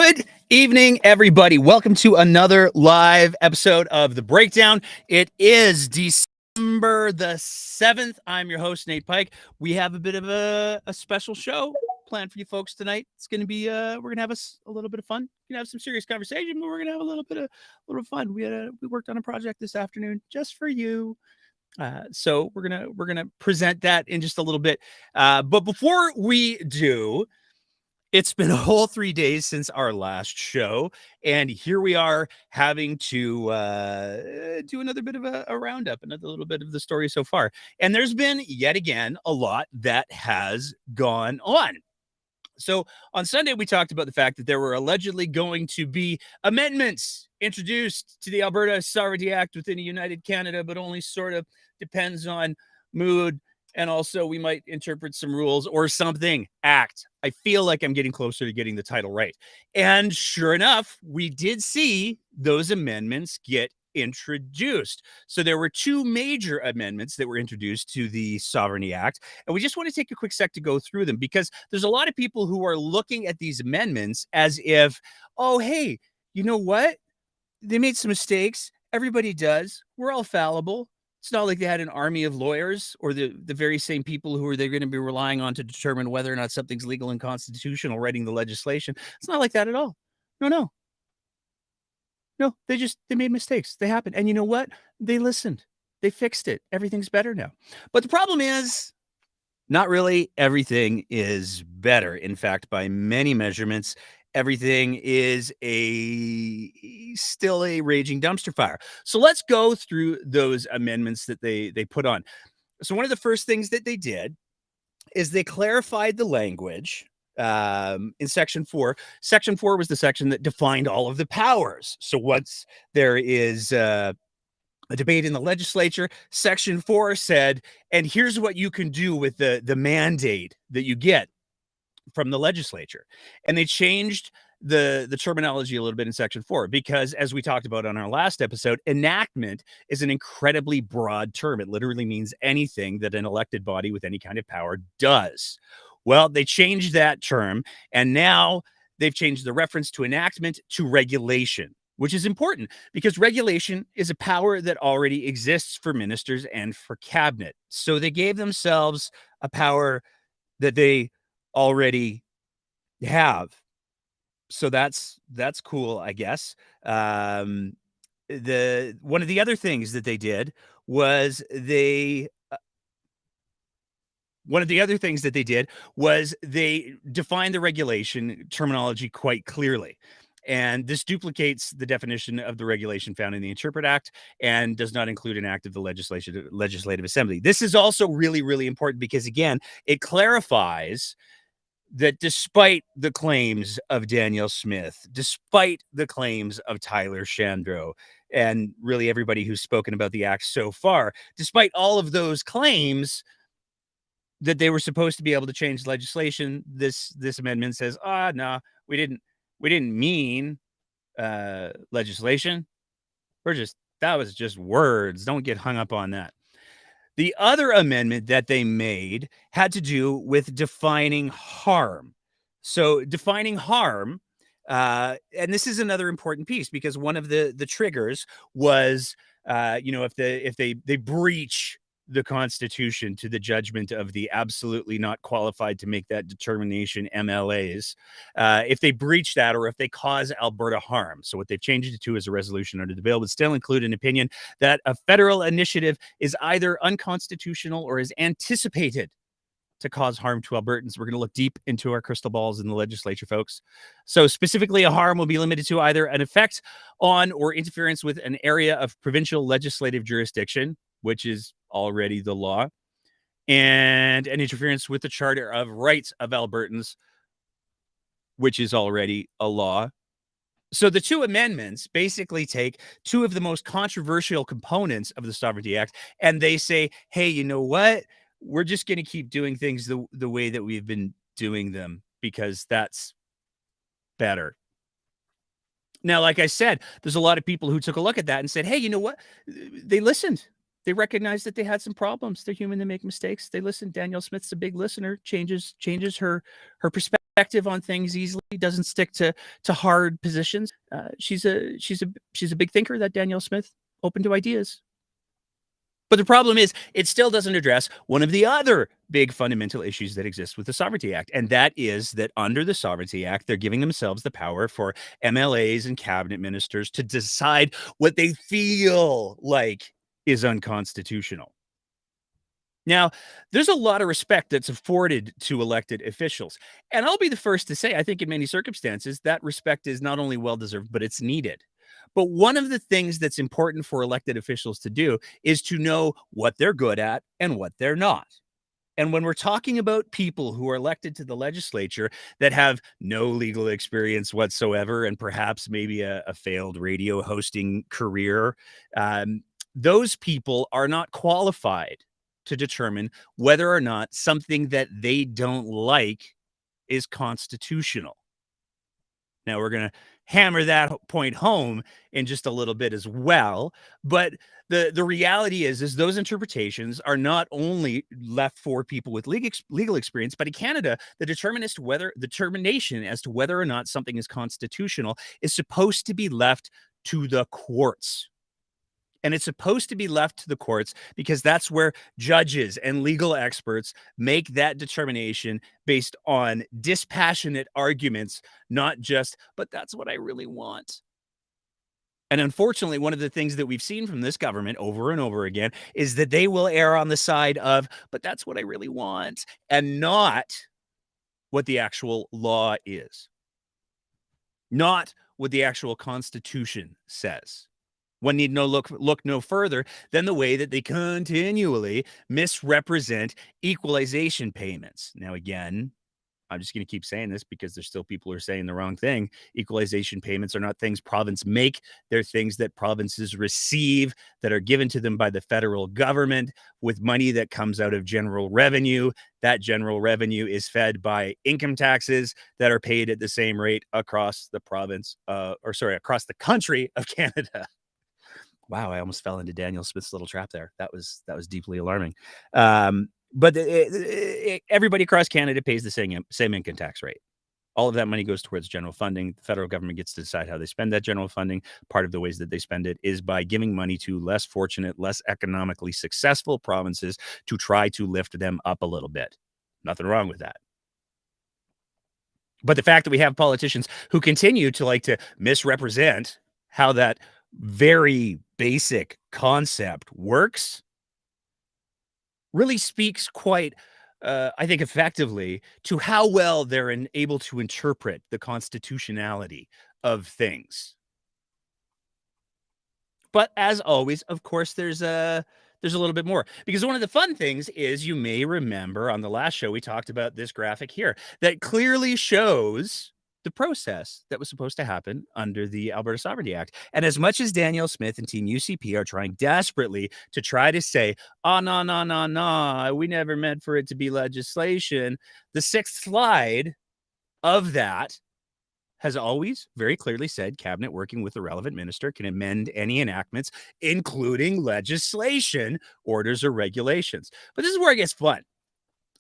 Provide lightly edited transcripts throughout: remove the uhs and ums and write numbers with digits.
Good evening, everybody. Welcome to another live episode of The Breakdown. It is December the 7th. I'm your host, Nate Pike. We have a bit of a special show planned for you folks tonight. It's going to be, we're going to have a little bit of fun. We're going to have some serious conversation, but we're going to have a little fun. We worked on a project this afternoon just for you. So we're gonna present that in just a little bit. But before we do, it's been a whole 3 days since our last show, and here we are having to do another bit of a roundup, another little bit of the story so far. And there's been yet again a lot that has gone on. So on Sunday, we talked about the fact that there were allegedly going to be amendments introduced to the Alberta Sovereignty Act within a united Canada, but only sort of depends on mood. And also we might interpret some rules or something. Act. I feel like I'm getting closer to getting the title right. And sure enough, we did see those amendments get introduced. So there were two major amendments that were introduced to the Sovereignty Act. And we just want to take a quick sec to go through them because there's a lot of people who are looking at these amendments as if, oh, hey, you know what? They made some mistakes. Everybody does. We're all fallible. It's not like they had an army of lawyers or the very same people who are they're going to be relying on to determine whether or not something's legal and constitutional, writing the legislation. It's not like that at all. No. No, they made mistakes. They happened. And you know what? They listened. They fixed it. Everything's better now. But the problem is not really everything is better. In fact, by many measurements, everything is still a raging dumpster fire. So let's go through those amendments that they put on. So one of the first things that they did is they clarified the language in section 4. Section 4 was the section that defined all of the powers. So once there is a debate in the legislature, section 4 said, and here's what you can do with the mandate that you get from the legislature. And they changed the terminology a little bit in section 4 because, as we talked about on our last episode, enactment is an incredibly broad term. It literally means anything that an elected body with any kind of power does. Well, they changed that term, and now they've changed the reference to enactment to regulation, which is important because regulation is a power that already exists for ministers and for cabinet. So they gave themselves a power that they already have. So that's cool, I guess. One of the other things that they did was they defined the regulation terminology quite clearly. And this duplicates the definition of the regulation found in the Interpret Act and does not include an act of the Legislative Assembly. This is also really, really important because, again, it clarifies that despite the claims of Danielle Smith, despite the claims of Tyler Shandro, and really everybody who's spoken about the act so far, despite all of those claims that they were supposed to be able to change legislation, this amendment says, no, we didn't mean legislation. That was just words. Don't get hung up on that. The other amendment that they made had to do with defining harm. So defining harm, and this is another important piece because one of the triggers was, if they breach the Constitution to the judgment of the absolutely not qualified to make that determination MLAs, if they breach that or if they cause Alberta harm. So what they've changed it to is a resolution under the bill would still include an opinion that a federal initiative is either unconstitutional or is anticipated to cause harm to Albertans. We're going to look deep into our crystal balls in the legislature, folks. So specifically, a harm will be limited to either an effect on or interference with an area of provincial legislative jurisdiction, which is already the law, and an interference with the Charter of Rights of Albertans, which is already a law. So the two amendments basically take two of the most controversial components of the Sovereignty Act, and they say, hey, you know what? We're just going to keep doing things the way that we've been doing them because that's better. Now, like I said, there's a lot of people who took a look at that and said, hey, you know what? They listened. They recognize that they had some problems. They're human, they make mistakes. They listen. Danielle Smith's a big listener, changes her perspective on things easily, doesn't stick to hard positions. She's a big thinker, that Danielle Smith, open to ideas. But the problem is, it still doesn't address one of the other big fundamental issues that exist with the Sovereignty Act. And that is that under the Sovereignty Act, they're giving themselves the power for MLAs and cabinet ministers to decide what they feel like is unconstitutional. Now, there's a lot of respect that's afforded to elected officials. And I'll be the first to say, I think in many circumstances, that respect is not only well deserved, but it's needed. But one of the things that's important for elected officials to do is to know what they're good at and what they're not. And when we're talking about people who are elected to the legislature that have no legal experience whatsoever and perhaps maybe a failed radio hosting career, those people are not qualified to determine whether or not something that they don't like is constitutional. Now, we're going to hammer that point home in just a little bit as well. But the reality is those interpretations are not only left for people with legal experience, but in Canada, the determination as to whether or not something is constitutional is supposed to be left to the courts. And it's supposed to be left to the courts because that's where judges and legal experts make that determination based on dispassionate arguments, not just, but that's what I really want. And unfortunately, one of the things that we've seen from this government over and over again is that they will err on the side of, but that's what I really want, and not what the actual law is, not what the actual Constitution says. One need look no further than the way that they continually misrepresent equalization payments. Now, again, I'm just going to keep saying this because there's still people who are saying the wrong thing. Equalization payments are not things provinces make. They're things that provinces receive that are given to them by the federal government with money that comes out of general revenue. That general revenue is fed by income taxes that are paid at the same rate across the across the country of Canada. Wow, I almost fell into Daniel Smith's little trap there. That was deeply alarming. But everybody across Canada pays the same income tax rate. All of that money goes towards general funding. The federal government gets to decide how they spend that general funding. Part of the ways that they spend it is by giving money to less fortunate, less economically successful provinces to try to lift them up a little bit. Nothing wrong with that. But the fact that we have politicians who continue to misrepresent how that very basic concept works really speaks quite, I think, effectively to how well they're able to interpret the constitutionality of things. But as always, of course, there's a little bit more, because one of the fun things is, you may remember on the last show, we talked about this graphic here that clearly shows the process that was supposed to happen under the Alberta Sovereignty Act. And as much as Danielle Smith and Team UCP are trying desperately to try to say, oh, no, we never meant for it to be legislation, the sixth slide of that has always very clearly said cabinet working with the relevant minister can amend any enactments, including legislation, orders, or regulations. But this is where it gets fun.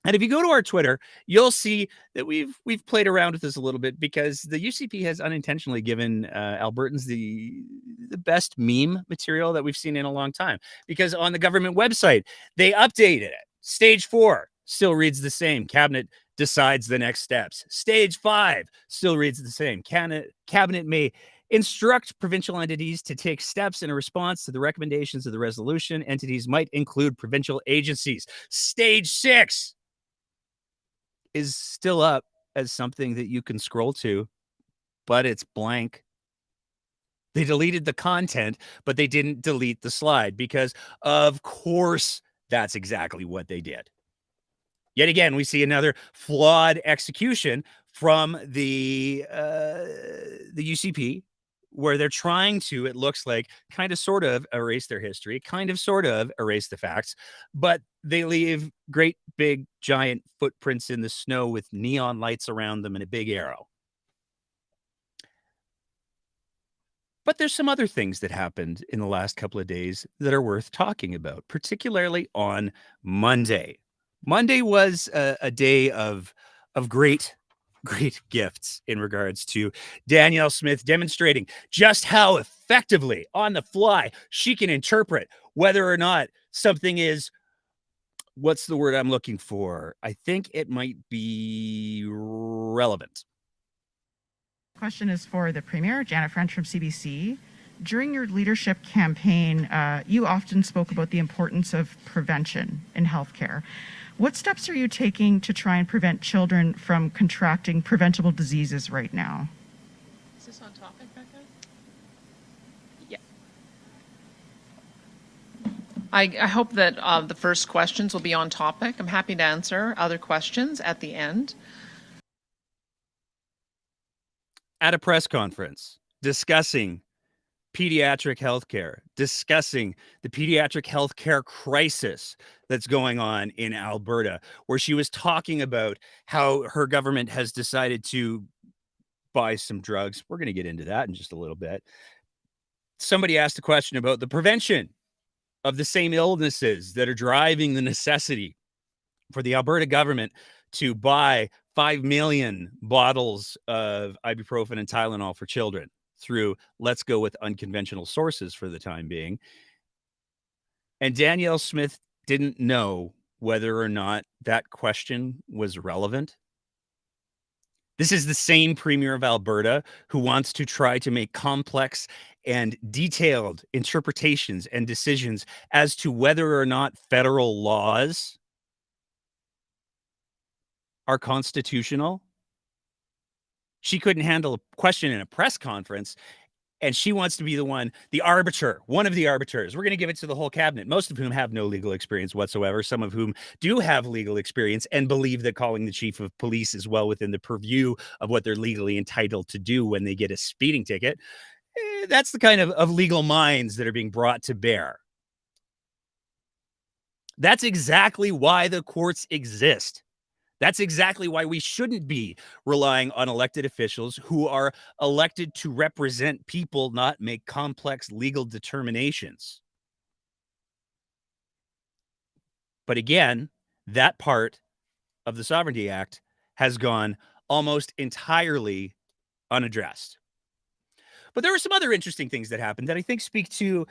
And if you go to our Twitter, you'll see that we've played around with this a little bit, because the UCP has unintentionally given Albertans the best meme material that we've seen in a long time. Because on the government website, they updated it. Stage 4 still reads the same. Cabinet decides the next steps. Stage 5 still reads the same. Cabinet may instruct provincial entities to take steps in a response to the recommendations of the resolution. Entities might include provincial agencies. Stage 6 is still up as something that you can scroll to, but it's blank. They deleted the content, but they didn't delete the slide, because of course that's exactly what they did. Yet again, we see another flawed execution from the UCP, where they're trying to, it looks like, kind of sort of erase their history, kind of sort of erase the facts, but they leave great big giant footprints in the snow with neon lights around them and a big arrow. But there's some other things that happened in the last couple of days that are worth talking about, particularly on Monday. Monday was a day of great gifts in regards to Danielle Smith demonstrating just how effectively on the fly she can interpret whether or not something is, what's the word I'm looking for? I think it might be relevant. Question is for the Premier, Janet French from CBC. During your leadership campaign, you often spoke about the importance of prevention in healthcare. What steps are you taking to try and prevent children from contracting preventable diseases right now? Is this on topic, Becca? Yeah. I hope that the first questions will be on topic. I'm happy to answer other questions at the end. At a press conference discussing pediatric healthcare, discussing the pediatric healthcare crisis that's going on in Alberta, where she was talking about how her government has decided to buy some drugs. We're going to get into that in just a little bit. Somebody asked a question about the prevention of the same illnesses that are driving the necessity for the Alberta government to buy 5 million bottles of ibuprofen and Tylenol for children through, let's go with unconventional sources for the time being. And Danielle Smith didn't know whether or not that question was relevant. This is the same Premier of Alberta who wants to try to make complex and detailed interpretations and decisions as to whether or not federal laws are constitutional. She couldn't handle a question in a press conference, and she wants to be the arbiter, one of the arbiters. We're going to give it to the whole cabinet, most of whom have no legal experience whatsoever, some of whom do have legal experience and believe that calling the chief of police is well within the purview of what they're legally entitled to do when they get a speeding ticket. That's the kind of legal minds that are being brought to bear. That's exactly why the courts exist. That's exactly why we shouldn't be relying on elected officials who are elected to represent people, not make complex legal determinations. But again, that part of the Sovereignty Act has gone almost entirely unaddressed. But there were some other interesting things that happened that I think speak to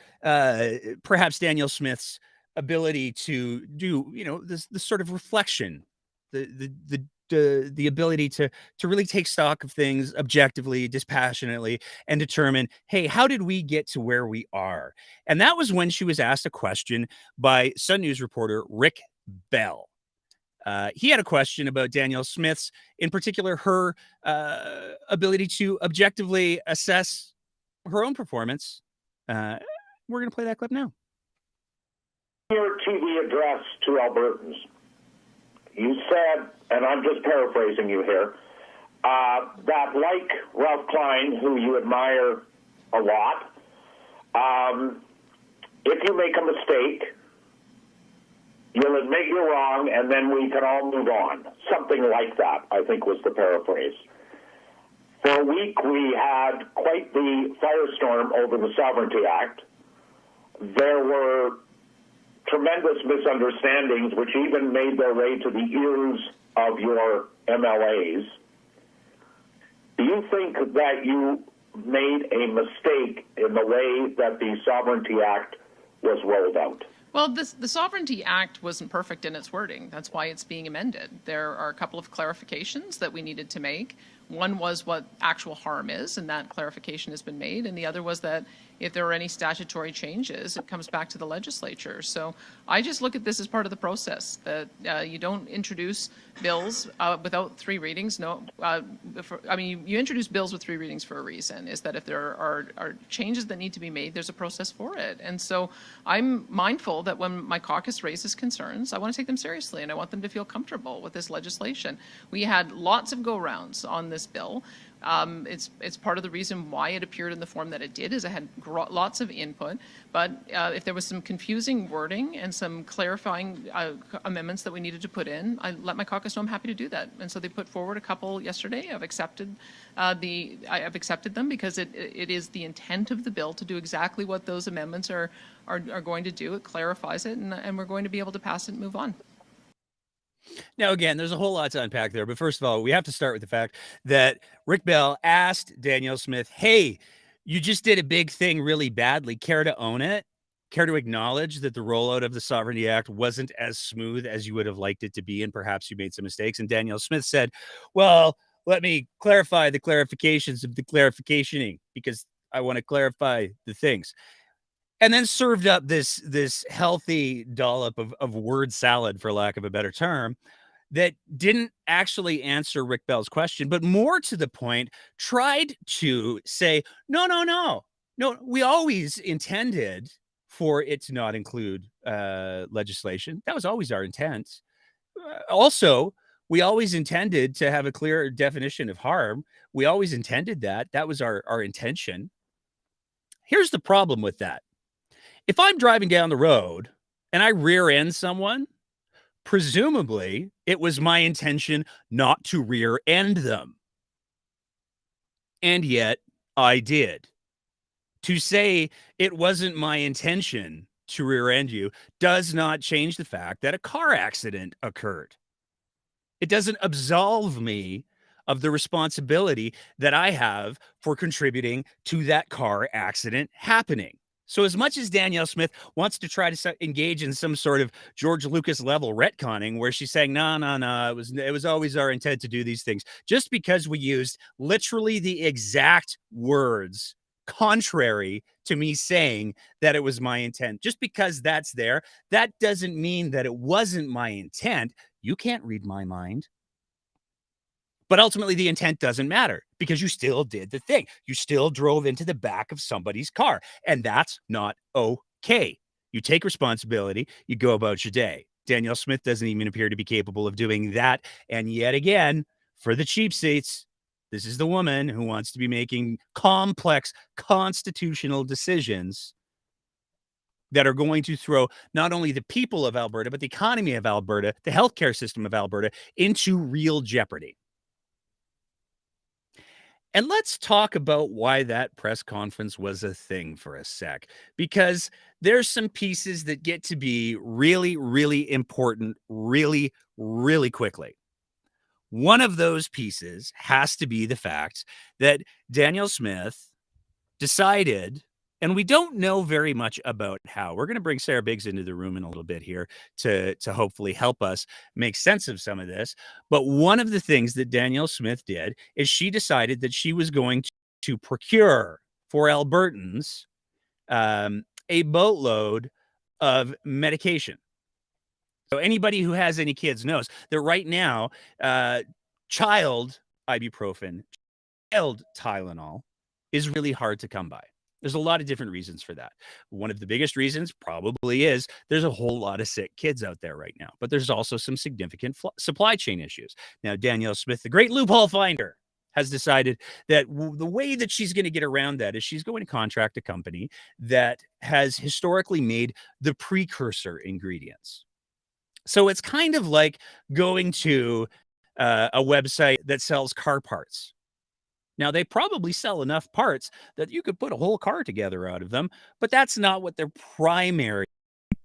perhaps Danielle Smith's ability to do, this sort of reflection, the ability to really take stock of things objectively, dispassionately, and determine, hey, how did we get to where we are? And that was when she was asked a question by Sun News reporter Rick Bell. He had a question about Danielle Smith's, in particular, her ability to objectively assess her own performance. We're going to play that clip now. Your TV address to Albertans, you said, and I'm just paraphrasing you here, that like Ralph Klein, who you admire a lot, if you make a mistake, you'll admit you're wrong, and then we can all move on. Something like that, I think, was the paraphrase. For a week, we had quite the firestorm over the Sovereignty Act. There were tremendous misunderstandings which even made their way to the ears of your MLAs. Do you think that you made a mistake in the way that the Sovereignty Act was rolled out? Well, the Sovereignty Act wasn't perfect in its wording. That's why it's being amended. There are a couple of clarifications that we needed to make. One was what actual harm is, and that clarification has been made. And the other was that if there are any statutory changes, it comes back to the legislature. So I just look at this as part of the process, that you don't introduce bills without three readings. No, you introduce bills with three readings for a reason, is that if there are changes that need to be made, there's a process for it. And so I'm mindful that when my caucus raises concerns, I want to take them seriously, and I want them to feel comfortable with this legislation. We had lots of go-rounds on this bill. It's part of the reason why it appeared in the form that it did, is it had lots of input. But if there was some confusing wording and some clarifying amendments that we needed to put in, I let my caucus know I'm happy to do that. And so they put forward a couple yesterday. I've accepted them because it is the intent of the bill to do exactly what those amendments are going to do. It clarifies it, and we're going to be able to pass it and move on. Now, again, there's a whole lot to unpack there. But first of all, we have to start with the fact that Rick Bell asked Danielle Smith, hey, you just did a big thing really badly. Care to own it? Care to acknowledge that the rollout of the Sovereignty Act wasn't as smooth as you would have liked it to be, and perhaps you made some mistakes? And Danielle Smith said, well, let me clarify the clarifications of the clarificationing, because I want to clarify the things. And then served up this healthy dollop of word salad, for lack of a better term, that didn't actually answer Rick Bell's question, but more to the point, tried to say, no, we always intended for it to not include legislation. That was always our intent. Also, we always intended to have a clear definition of harm. We always intended that. That was our intention. Here's the problem with that. If I'm driving down the road and I rear end someone, presumably it was my intention not to rear end them. And yet I did. To say it wasn't my intention to rear end you does not change the fact that a car accident occurred. It doesn't absolve me of the responsibility that I have for contributing to that car accident happening. So as much as Danielle Smith wants to try to engage in some sort of George Lucas level retconning where she's saying, no, it was always our intent to do these things, just because we used literally the exact words contrary to me saying that it was my intent, just because that's there, that doesn't mean that it wasn't my intent. You can't read my mind. But ultimately, the intent doesn't matter because you still did the thing. You still drove into the back of somebody's car, and that's not okay. You take responsibility. You go about your day. Danielle Smith doesn't even appear to be capable of doing that. And yet again, for the cheap seats, this is the woman who wants to be making complex constitutional decisions that are going to throw not only the people of Alberta, but the economy of Alberta, the healthcare system of Alberta, into real jeopardy. And let's talk about why that press conference was a thing for a sec, because there's some pieces that get to be really, really important really, really quickly. One of those pieces has to be the fact that Danielle Smith decided, and we don't know very much about how. We're going to bring Sarah Biggs into the room in a little bit here to hopefully help us make sense of some of this. But one of the things that Danielle Smith did is she decided that she was going to procure for Albertans a boatload of medication. So anybody who has any kids knows that right now, child ibuprofen, child Tylenol is really hard to come by. There's a lot of different reasons for that. One of the biggest reasons probably is there's a whole lot of sick kids out there right now, but there's also some significant supply chain issues. Now, Danielle Smith, the great loophole finder, has decided that the way that she's going to get around that is she's going to contract a company that has historically made the precursor ingredients. So it's kind of like going to a website that sells car parts. Now, they probably sell enough parts that you could put a whole car together out of them, but that's not what their primary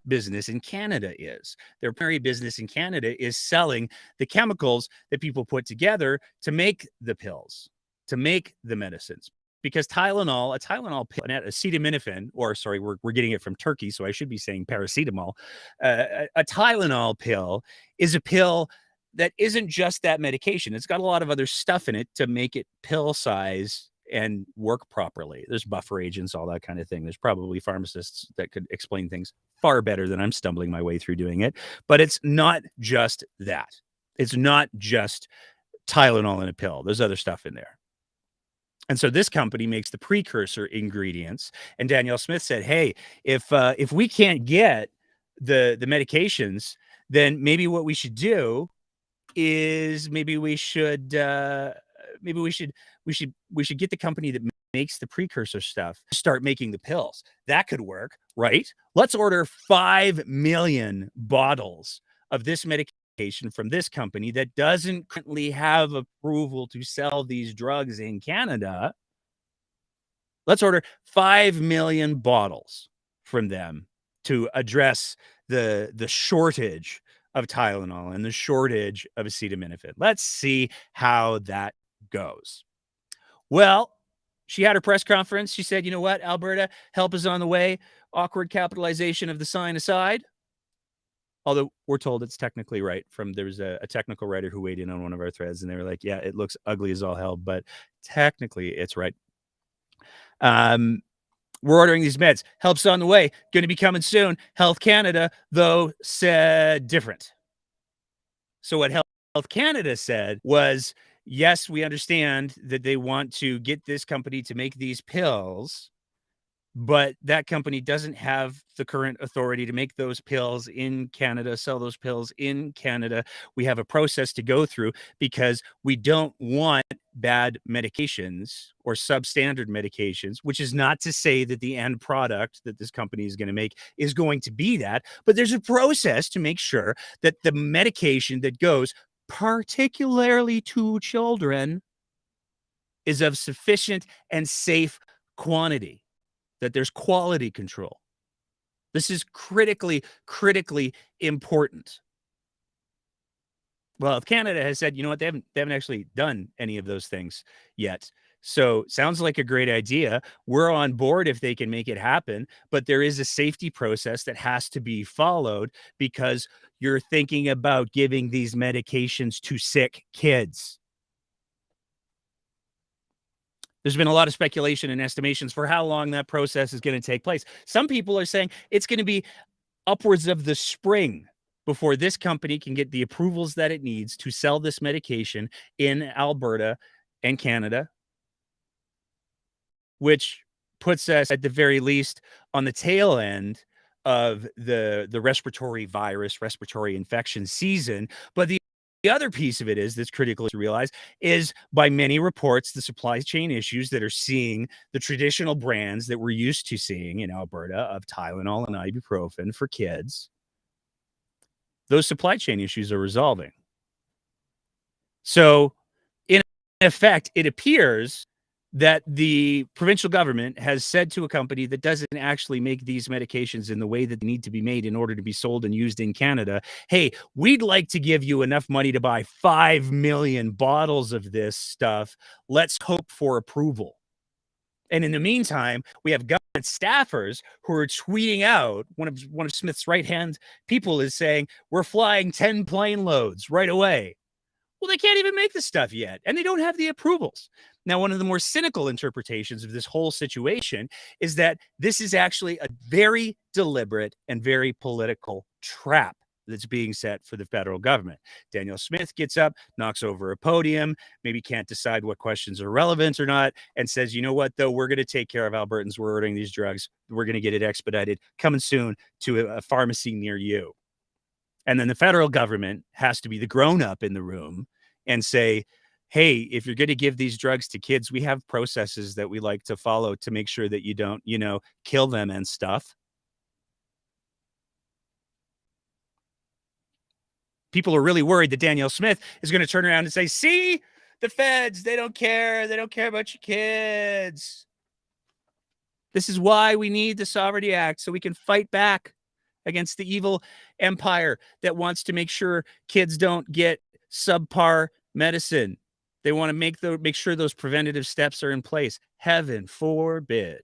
business in Canada is. Their primary business in Canada is selling the chemicals that people put together to make the pills, to make the medicines. Because Tylenol, a Tylenol pill, acetaminophen, or sorry, we're getting it from Turkey, so I should be saying paracetamol. A Tylenol pill is a pill that isn't just that medication. It's got a lot of other stuff in it to make it pill size and work properly. There's buffer agents, all that kind of thing. There's probably pharmacists that could explain things far better than I'm stumbling my way through doing it. But it's not just that. It's not just Tylenol in a pill. There's other stuff in there. And so this company makes the precursor ingredients. And Danielle Smith said, hey, if we can't get the medications, then maybe what we should do is maybe we should we should get the company that makes the precursor stuff to start making the pills. That could work, right? Let's order 5 million bottles of this medication from this company that doesn't currently have approval to sell these drugs in Canada. Let's order 5 million bottles from them to address the shortage of Tylenol and the shortage of acetaminophen. Let's see how that goes. Well, she had her press conference. She said, you know what, Alberta, help is on the way. Awkward capitalization of the sign aside. Although we're told it's technically right. There was a technical writer who weighed in on one of our threads, and they were like, yeah, it looks ugly as all hell, but technically it's right. We're ordering these meds. Help's on the way. Going to be coming soon. Health Canada, though, said different. So what Health Canada said was, yes, we understand that they want to get this company to make these pills, but that company doesn't have the current authority to make those pills in Canada, sell those pills in Canada. We have a process to go through because we don't want bad medications or substandard medications, which is not to say that the end product that this company is going to make is going to be that, but there's a process to make sure that the medication that goes particularly to children is of sufficient and safe quantity, that there's quality control. This is critically important. Well, Canada has said, you know what, they haven't actually done any of those things yet. So sounds like a great idea. We're on board if they can make it happen, but there is a safety process that has to be followed because you're thinking about giving these medications to sick kids. There's been a lot of speculation and estimations for how long that process is going to take place. Some people are saying it's going to be upwards of the spring before this company can get the approvals that it needs to sell this medication in Alberta and Canada, which puts us at the very least on the tail end of the respiratory infection season. But the other piece of it is that's critical to realize is by many reports, the supply chain issues that are seeing the traditional brands that we're used to seeing in Alberta of Tylenol and ibuprofen for kids, those supply chain issues are resolving. So in effect, it appears that the provincial government has said to a company that doesn't actually make these medications in the way that they need to be made in order to be sold and used in Canada, hey, we'd like to give you enough money to buy 5 million bottles of this stuff. Let's hope for approval. And in the meantime, we have government staffers who are tweeting out, one of Smith's right-hand people is saying, we're flying 10 plane loads right away. Well, they can't even make the stuff yet, and they don't have the approvals. Now, one of the more cynical interpretations of this whole situation is that this is actually a very deliberate and very political trap that's being set for the federal government. Danielle Smith gets up, knocks over a podium, maybe can't decide what questions are relevant or not, and says, you know what, though, we're going to take care of Albertans. We're ordering these drugs. We're going to get it expedited, coming soon to a pharmacy near you. And then the federal government has to be the grown-up in the room and say, hey, if you're going to give these drugs to kids, we have processes that we like to follow to make sure that you don't, kill them and stuff. People are really worried that Danielle Smith is going to turn around and say, see, the feds, they don't care. They don't care about your kids. This is why we need the Sovereignty Act, so we can fight back against the evil empire that wants to make sure kids don't get subpar medicine. They want to make sure those preventative steps are in place. Heaven forbid.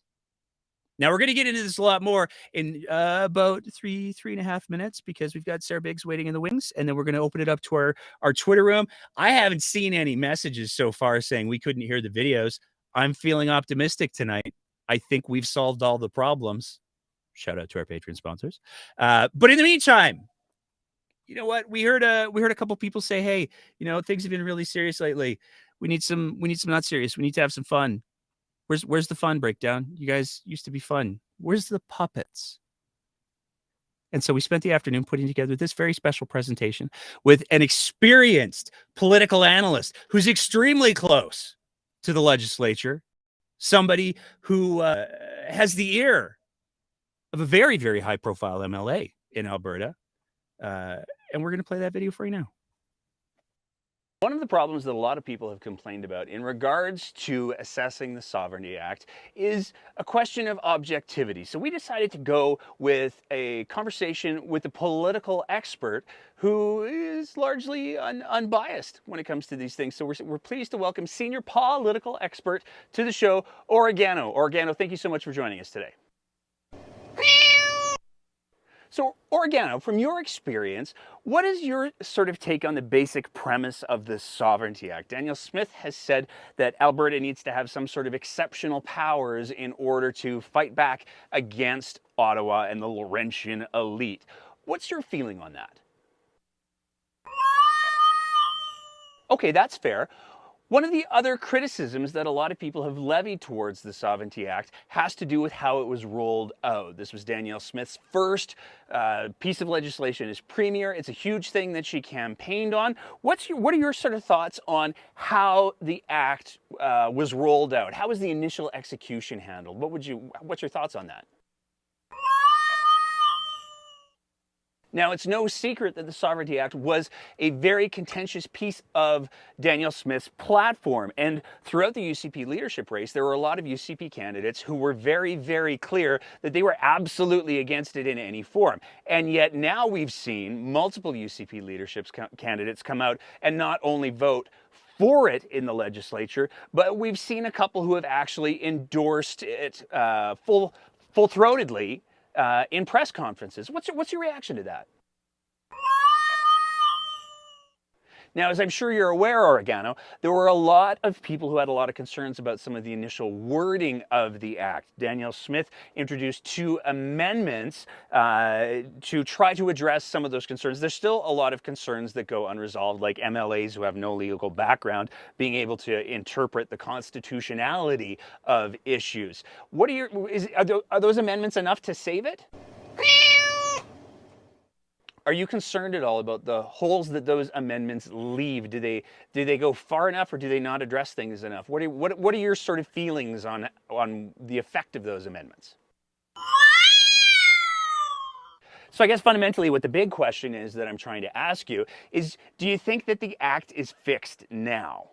Now, we're going to get into this a lot more in about three and a half minutes because we've got Sarah Biggs waiting in the wings, and then we're going to open it up to our Twitter room. I haven't seen any messages so far saying we couldn't hear the videos. I'm feeling optimistic tonight. I think we've solved all the problems. Shout out to our Patreon sponsors. But in the meantime, you know what? We heard a couple people say, hey, things have been really serious lately. We need some not serious. We need to have some fun. Where's the fun breakdown? You guys used to be fun. Where's the puppets? And so we spent the afternoon putting together this very special presentation with an experienced political analyst who's extremely close to the legislature, somebody who has the ear of a very, very high-profile MLA in Alberta. And we're going to play that video for you now. One of the problems that a lot of people have complained about in regards to assessing the Sovereignty Act is a question of objectivity. So we decided to go with a conversation with a political expert who is largely unbiased when it comes to these things. So we're pleased to welcome senior political expert to the show, Oregano. Oregano, thank you so much for joining us today. So, Oregano, from your experience, what is your sort of take on the basic premise of the Sovereignty Act? Danielle Smith has said that Alberta needs to have some sort of exceptional powers in order to fight back against Ottawa and the Laurentian elite. What's your feeling on that? Okay, that's fair. One of the other criticisms that a lot of people have levied towards the Sovereignty Act has to do with how it was rolled out. This was Danielle Smith's first piece of legislation as Premier. It's a huge thing that she campaigned on. What are your sort of thoughts on how the Act was rolled out? How was the initial execution handled? What's your thoughts on that? Now, it's no secret that the Sovereignty Act was a very contentious piece of Danielle Smith's platform. And throughout the UCP leadership race, there were a lot of UCP candidates who were very, very clear that they were absolutely against it in any form. And yet now we've seen multiple UCP leadership candidates come out and not only vote for it in the legislature, but we've seen a couple who have actually endorsed it full-throatedly in press conferences. What's your reaction to that? Now, as I'm sure you're aware, Oregano, there were a lot of people who had a lot of concerns about some of the initial wording of the Act. Danielle Smith introduced 2 amendments to try to address some of those concerns. There's still a lot of concerns that go unresolved, like MLAs who have no legal background being able to interpret the constitutionality of issues. Are those amendments enough to save it? Are you concerned at all about the holes that those amendments leave? Do they go far enough, or do they not address things enough? What are your sort of feelings on the effect of those amendments? So I guess fundamentally what the big question is that I'm trying to ask you is, do you think that the Act is fixed now?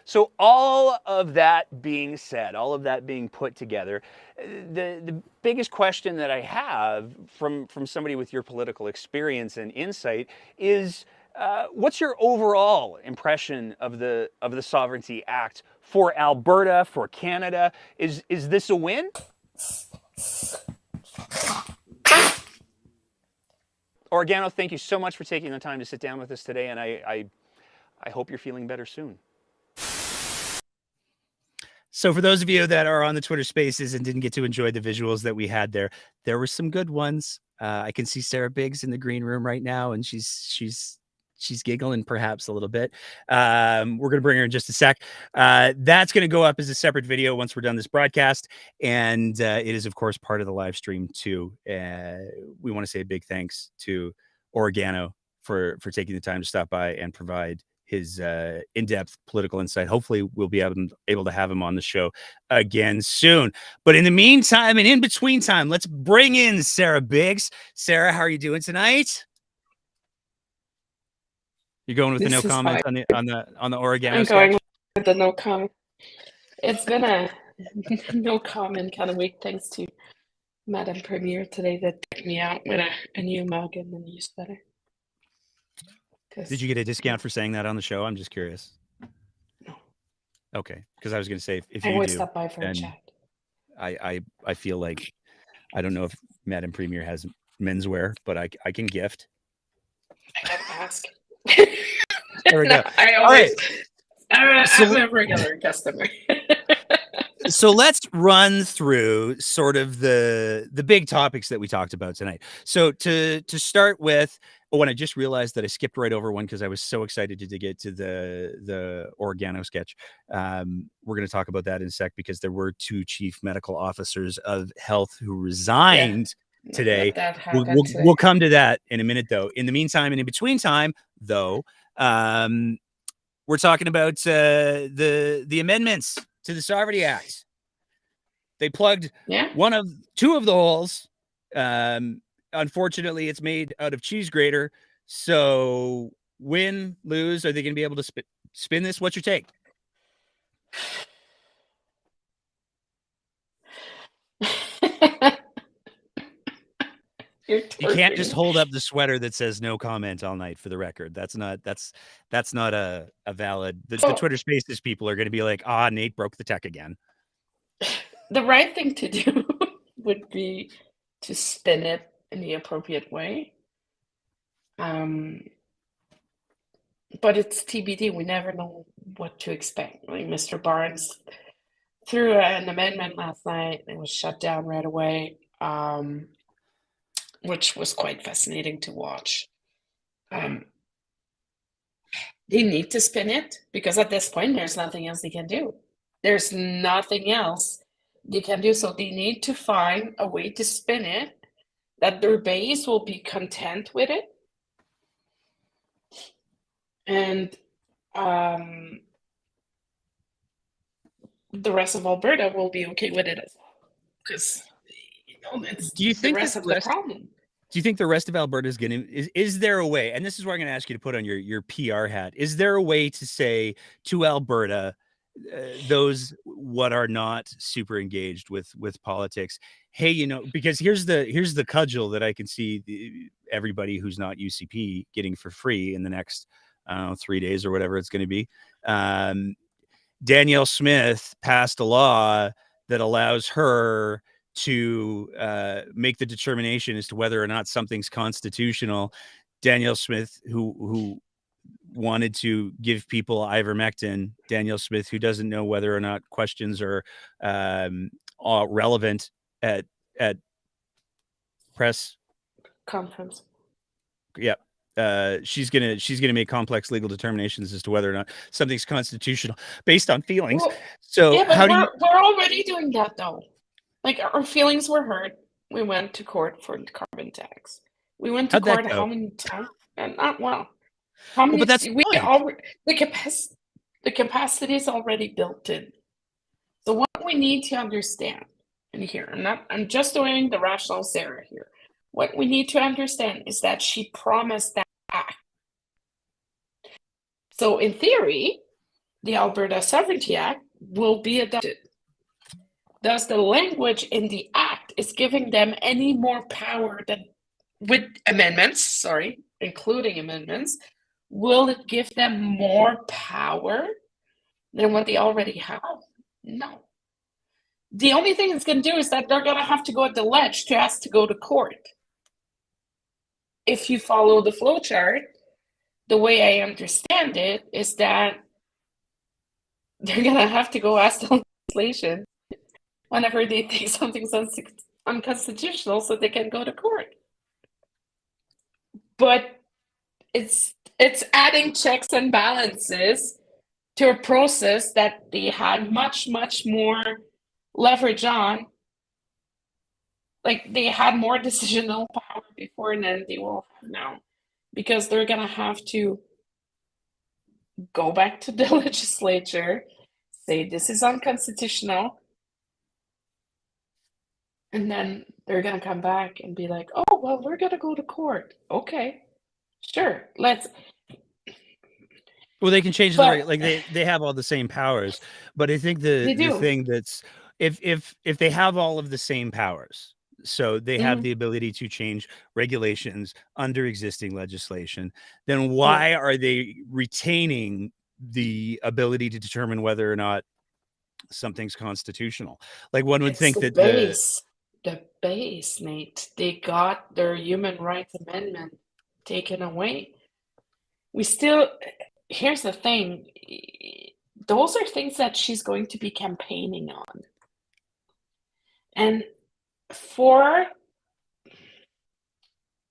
So all of that being said, all of that being put together, the biggest question that I have from somebody with your political experience and insight is, what's your overall impression of the Sovereignty Act for Alberta, for Canada? Is this a win? Oregano, thank you so much for taking the time to sit down with us today, and I hope you're feeling better soon. So for those of you that are on the Twitter Spaces and didn't get to enjoy the visuals that we had there were some good ones. I can see Sarah Biggs in the green room right now, and she's giggling perhaps a little bit. We're going to bring her in just a sec. That's going to go up as a separate video once we're done this broadcast, and it is, of course, part of the live stream too. We want to say a big thanks to Oregano for taking the time to stop by and provide his in-depth political insight. Hopefully we'll be able to have him on the show again soon. But in the meantime and in between time, let's bring in Sarah Biggs. Sarah, how are you doing tonight? You're going with the no comment on the Oregano sketch? I'm going with the no comment. It's been a no comment kind of week, thanks to Madam Premier today that took me out with a new mug and the newsletter. Did you get a discount for saying that on the show? I'm just curious. No. Okay, because I was going to say if I you always do, stop by for a chat. I feel like, I don't know if Madam Premier has menswear, but I can gift. I have to ask. There we go. I always, I'm a regular customer. So let's run through sort of the big topics that we talked about tonight. So to start with, and I just realized that I skipped right over one because I was so excited to get to the Oregano sketch. We're going to talk about that in a sec because there were 2 chief medical officers of health who resigned today. We'll come to that in a minute, though. In the meantime and in between time, though, We're talking about the amendments to the Sovereignty Act. They plugged two of the holes. Unfortunately, it's made out of cheese grater. So win, lose, are they going to be able to spin this? What's your take? You can't just hold up the sweater that says no comment all night, for the record. That's not a valid. The Twitter Spaces people are going to be like, Nate broke the tech again. The right thing to do would be to spin it in the appropriate way. But it's TBD. We never know what to expect. Like Mr. Barnes threw an amendment last night. It was shut down right away, which was quite fascinating to watch. They need to spin it because at this point, there's nothing else they can do. There's nothing else they can do. So they need to find a way to spin it that their base will be content with it. And the rest of Alberta will be okay with it as well. Because, it's the rest of the problem. Do you think the rest of Alberta is there a way, and this is where I'm going to ask you to put on your PR hat, is there a way to say to Alberta, those what are not super engaged with politics, hey, because here's the cudgel that I can see everybody who's not UCP getting for free in the next 3 days or whatever it's going to be. Danielle Smith passed a law that allows her to make the determination as to whether or not something's constitutional. Danielle Smith, who wanted to give people ivermectin, Danielle Smith, who doesn't know whether or not questions are relevant at press conference. Yep. She's gonna make complex legal determinations as to whether or not something's constitutional based on feelings. Well, so we're already doing that though. Like our feelings were hurt. We went to court for the carbon tax. We went to court how many times? And not well. How many? But that's the capacity is already built in. So what we need to understand, and here I'm just doing the rational Sarah here. What we need to understand is that she promised that act. So in theory, the Alberta Sovereignty Act will be adopted. Thus, the language in the act is giving them any more power than with amendments, including amendments, will it give them more power than what they already have? No. The only thing it's going to do is that they're going to have to go at the ledge to ask to go to court. If you follow the flow chart, the way I understand it is that they're going to have to go ask the legislation whenever they think something's unconstitutional so they can go to court. But it's adding checks and balances to a process that they had much, much more leverage on. Like they had more decisional power before than they will have now, because they're going to have to go back to the legislature, say this is unconstitutional, and then they're going to come back and be like, oh, well, we're going to go to court. Okay, sure, let's. Well, they can change they have all the same powers, but I think the thing that's if they have all of the same powers, so they have the ability to change regulations under existing legislation, then why are they retaining the ability to determine whether or not something's constitutional? Like one would think that the base, Nate, they got their human rights amendment taken away. Here's the thing, those are things that she's going to be campaigning on. And how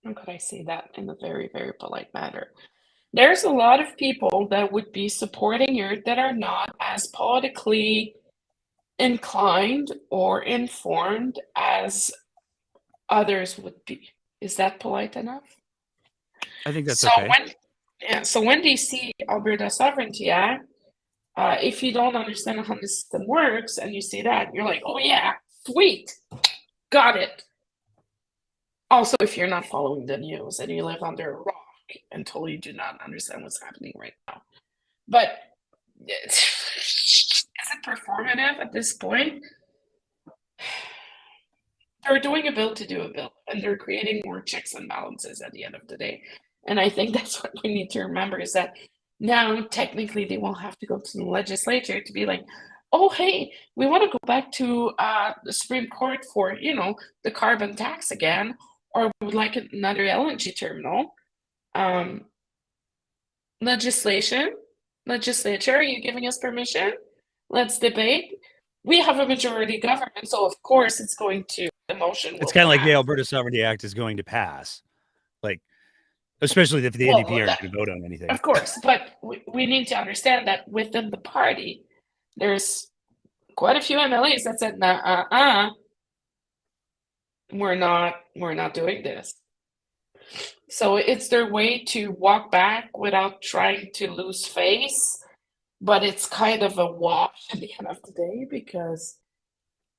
could I say that in a very, very polite manner? There's a lot of people that would be supporting her that are not as politically inclined or informed as others would be. Is that polite enough? I think that's okay. Yeah, so when they see Alberta Sovereignty Act, if you don't understand how the system works and you see that, you're like, oh yeah, sweet, got it. Also, if you're not following the news and you live under a rock and totally do not understand what's happening right now. But is it performative at this point? They're doing a bill to do a bill, and they're creating more checks and balances at the end of the day. And I think that's what we need to remember is that now technically they won't have to go to the legislature to be like, oh, hey, we want to go back to the Supreme Court for, the carbon tax again, or we would like another LNG terminal. Legislature, are you giving us permission? Let's debate. We have a majority government, so of course it's going to, the motion will It's kind of like the pass. Alberta Sovereignty Act is going to pass, like, especially if the NDP aren't going to vote on anything. Of course, but we need to understand that within the party, there's quite a few MLAs that said, nah, we're not doing this. So it's their way to walk back without trying to lose face, but it's kind of a wash at the end of the day because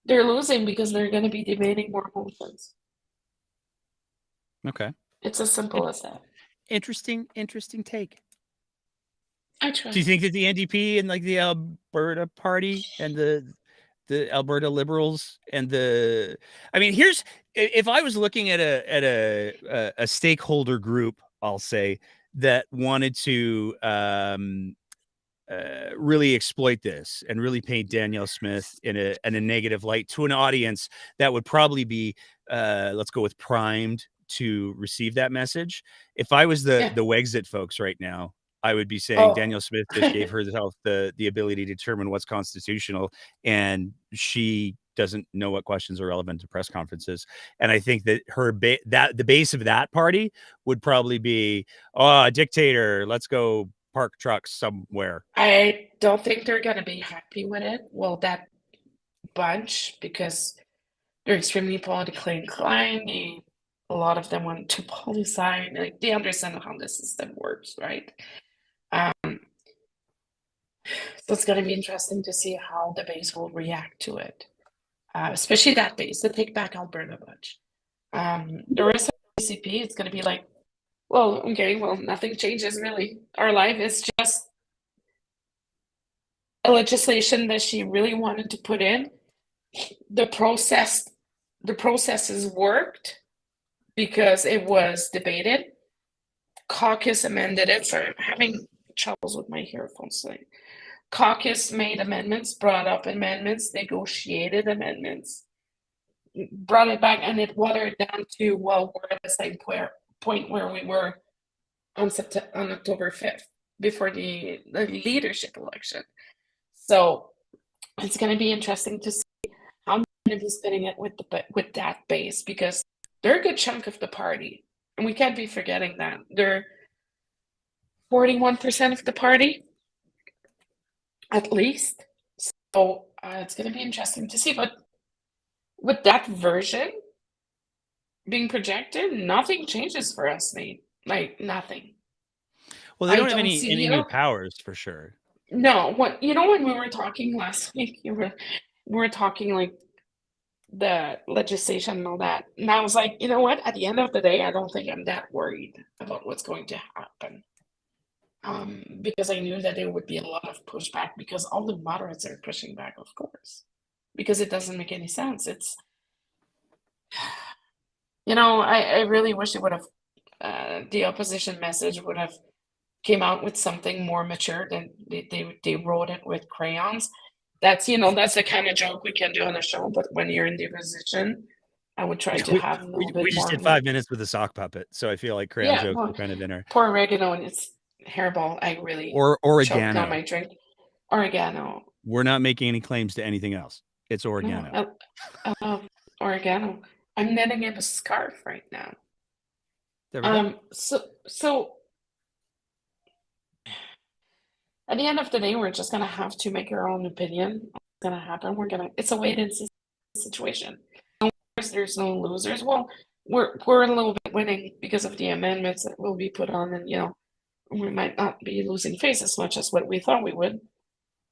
they're losing because they're going to be debating more motions. Okay. It's as simple as that. Interesting take. I try. Do you think that the NDP and like the Alberta Party and the Alberta Liberals and here's, if I was looking at a stakeholder group, I'll say, that wanted to really exploit this and really paint Danielle Smith in a negative light to an audience that would probably be let's go with primed to receive that message. If I was the Wexit folks right now, I would be saying Danielle Smith just gave herself the ability to determine what's constitutional, and she doesn't know what questions are relevant to press conferences. And I think that the base of that party would probably be, a dictator, let's go park trucks somewhere. I don't think they're going to be happy with it. Well, that bunch, because they're extremely politically inclined. A lot of them want to politicize. Like, they understand how the system works, right? So it's going to be interesting to see how the base will react to it, especially that base, the Take Back Alberta bunch. The rest of the CP, it's going to be like, well, okay, well, nothing changes really. Our life is just a legislation that she really wanted to put in. The processes worked because it was debated. Caucus amended it. Sorry, I'm having troubles with my earphones today. Caucus made amendments, brought up amendments, negotiated amendments, brought it back, and it watered down to, well, we're at the same point where we were on October 5th before the leadership election. So it's going to be interesting to see how I'm going to be spinning it with that base, because they're a good chunk of the party, and we can't be forgetting that they're 41% of the party, at least. So it's going to be interesting to see. But with that version being projected, nothing changes for us, Nate. Like, nothing. Well, they don't have any new powers for sure. No, when we were talking last week, we were talking like the legislation and all that, and I was like, you know what? At the end of the day, I don't think I'm that worried about what's going to happen, because I knew that there would be a lot of pushback, because all the moderates are pushing back, of course, because it doesn't make any sense. It's, I really wish it would have, the opposition message would have came out with something more mature than they wrote it with crayons. That's the kind of joke we can do on the show, but when you're in the position, I would try to have a little bit we just more. did 5 minutes with a sock puppet, so I feel like crayon jokes are kind of in our poor oregano and its hairball. I really oregano on my drink. Oregano. We're not making any claims to anything else. It's oregano. No, I love oregano. I'm knitting him a scarf right now. So at the end of the day, we're just gonna have to make our own opinion. What's gonna happen? It's a wait and see situation. There's no losers. Well, we're a little bit winning because of the amendments that will be put on, and We might not be losing face as much as what we thought we would.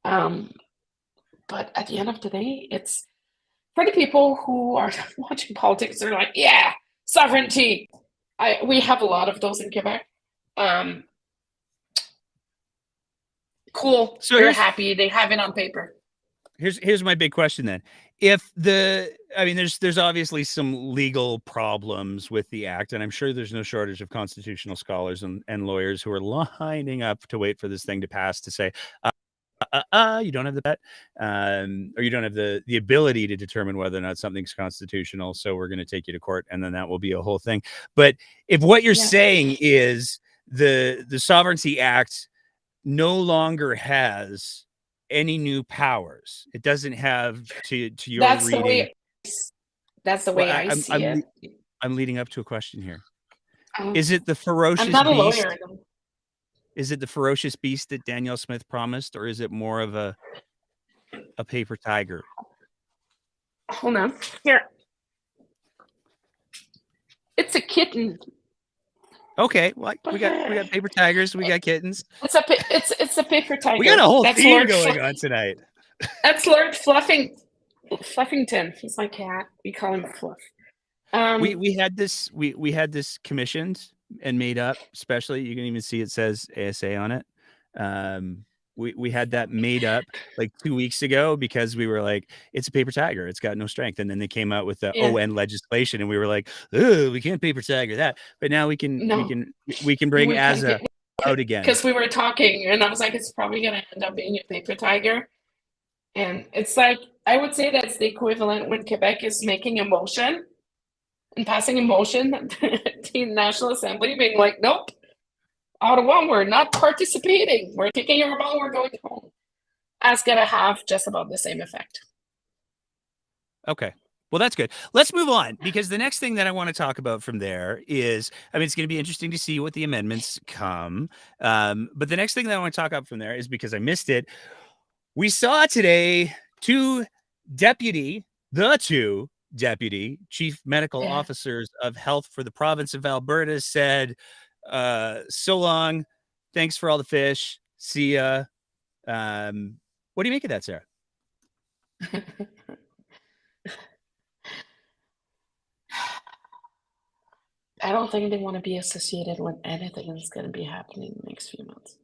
But at the end of the day, it's for the people who are watching politics, they're like, yeah, sovereignty. We have a lot of those in Quebec. Cool. So They're happy. They have it on paper. Here's my big question then. If there's obviously some legal problems with the act, and I'm sure there's no shortage of constitutional scholars and lawyers who are lining up to wait for this thing to pass to say, you don't have the bet, or you don't have the ability to determine whether or not something's constitutional. So we're going to take you to court, and then that will be a whole thing. But if what you're saying is the Sovereignty Act no longer has any new powers, it doesn't have to your reading. That's the way I see it. I'm leading up to a question here. Is it the ferocious I'm not a beast? lawyer. Is it the ferocious beast that Danielle Smith promised, or is it more of a paper tiger? Hold on. Here. It's a kitten. Okay, well, we got paper tigers, we got kittens. It's a paper tiger. We got a whole theme going on tonight. That's Lord Fluffington. He's my cat. We call him Fluff. We had this commissioned and made up specially. You can even see it says ASA on it. We had that made up like 2 weeks ago because we were like, it's a paper tiger, it's got no strength. And then they came out with the ON legislation, and we were like, oh, we can't paper tiger that. But now we can bring ASA out again. Because we were talking, and I was like, it's probably gonna end up being a paper tiger. And it's like, I would say that's the equivalent when Quebec is making a motion and passing a motion, the National Assembly being like, nope, Ottawa, we're not participating. We're taking our ball, we're going home. That's going to have just about the same effect. Okay. Well, that's good. Let's move on, because the next thing that I want to talk about from there is, it's going to be interesting to see what the amendments come. But the next thing that I want to talk about from there is, because I missed it, we saw today the two deputy chief medical officers of health for the province of Alberta said, so long, thanks for all the fish, see ya. What do you make of that, Sarah? I don't think they want to be associated with anything that's going to be happening in the next few months.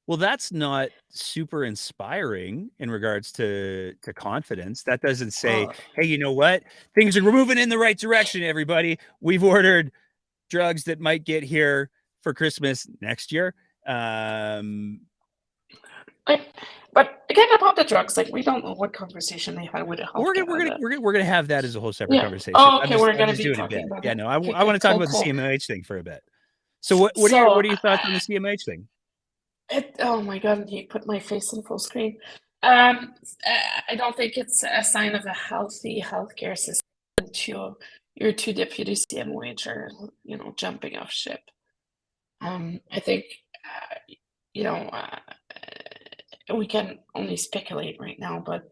Well, that's not super inspiring in regards to confidence. That doesn't say, hey, you know what? Things are moving in the right direction, everybody. We've ordered drugs that might get here for Christmas next year. But again, about the drugs, like, we don't know what conversation they had with the health. We're gonna have that as a whole separate conversation. Oh, okay, we're gonna be talking about it. I want to talk about the CMH thing for a bit. So what are your thoughts on the CMH thing? Oh my God, you put my face in full screen. I don't think it's a sign of a healthy healthcare system until your two deputy CMH are, jumping off ship. I think, we can only speculate right now, but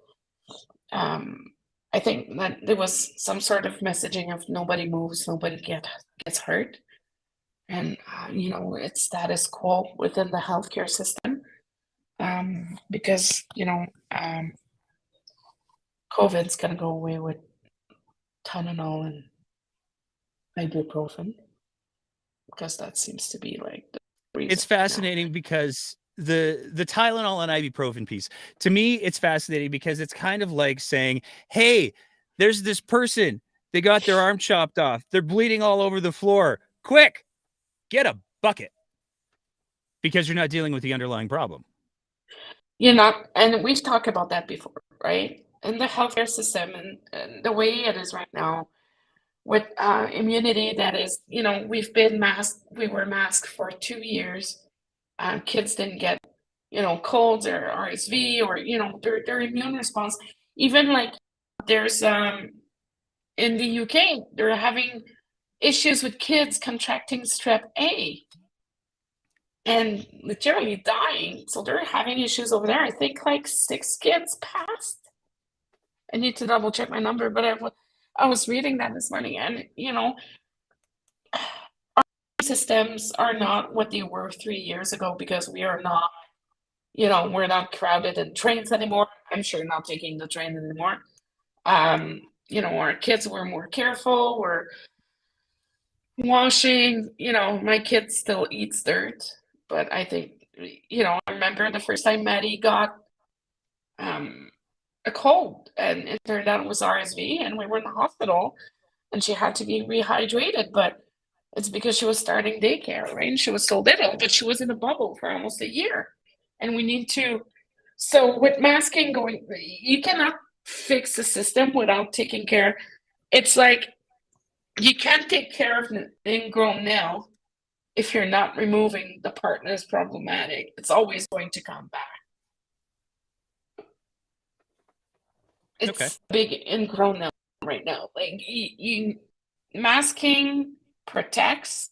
I think that there was some sort of messaging of nobody moves, nobody gets hurt. And, it's status quo within the healthcare system, because, COVID's going to go away with Tylenol and ibuprofen, because that seems to be like the reason. It's fascinating because the Tylenol and ibuprofen piece, to me, it's fascinating because it's kind of like saying, hey, there's this person, they got their arm chopped off, they're bleeding all over the floor, quick, get a bucket, because you're not dealing with the underlying problem. And we've talked about that before, right? In the healthcare system and the way it is right now, with immunity that is, we've been masked, we were masked for 2 years. Kids didn't get, colds or RSV or, their immune response. Even like there's, in the UK, they're having issues with kids contracting strep A and literally dying. So they're having issues over there. I think like 6 kids passed. I need to double check my number, but I was reading that this morning, and our systems are not what they were 3 years ago because we are not, we're not crowded in trains anymore. I'm sure not taking the train anymore. Our kids were more careful. We're washing, my kid still eats dirt, but I think, I remember the first time Maddie got a cold and it turned out it was RSV and we were in the hospital and she had to be rehydrated, but it's because she was starting daycare, right? And she was so little, but she was in a bubble for almost a year. And we need to, so with masking going, you cannot fix the system without taking care. It's like, you can't take care of an ingrown nail if you're not removing the part that is problematic. It's always going to come back. It's Okay. big ingrown nail right now. Like masking protects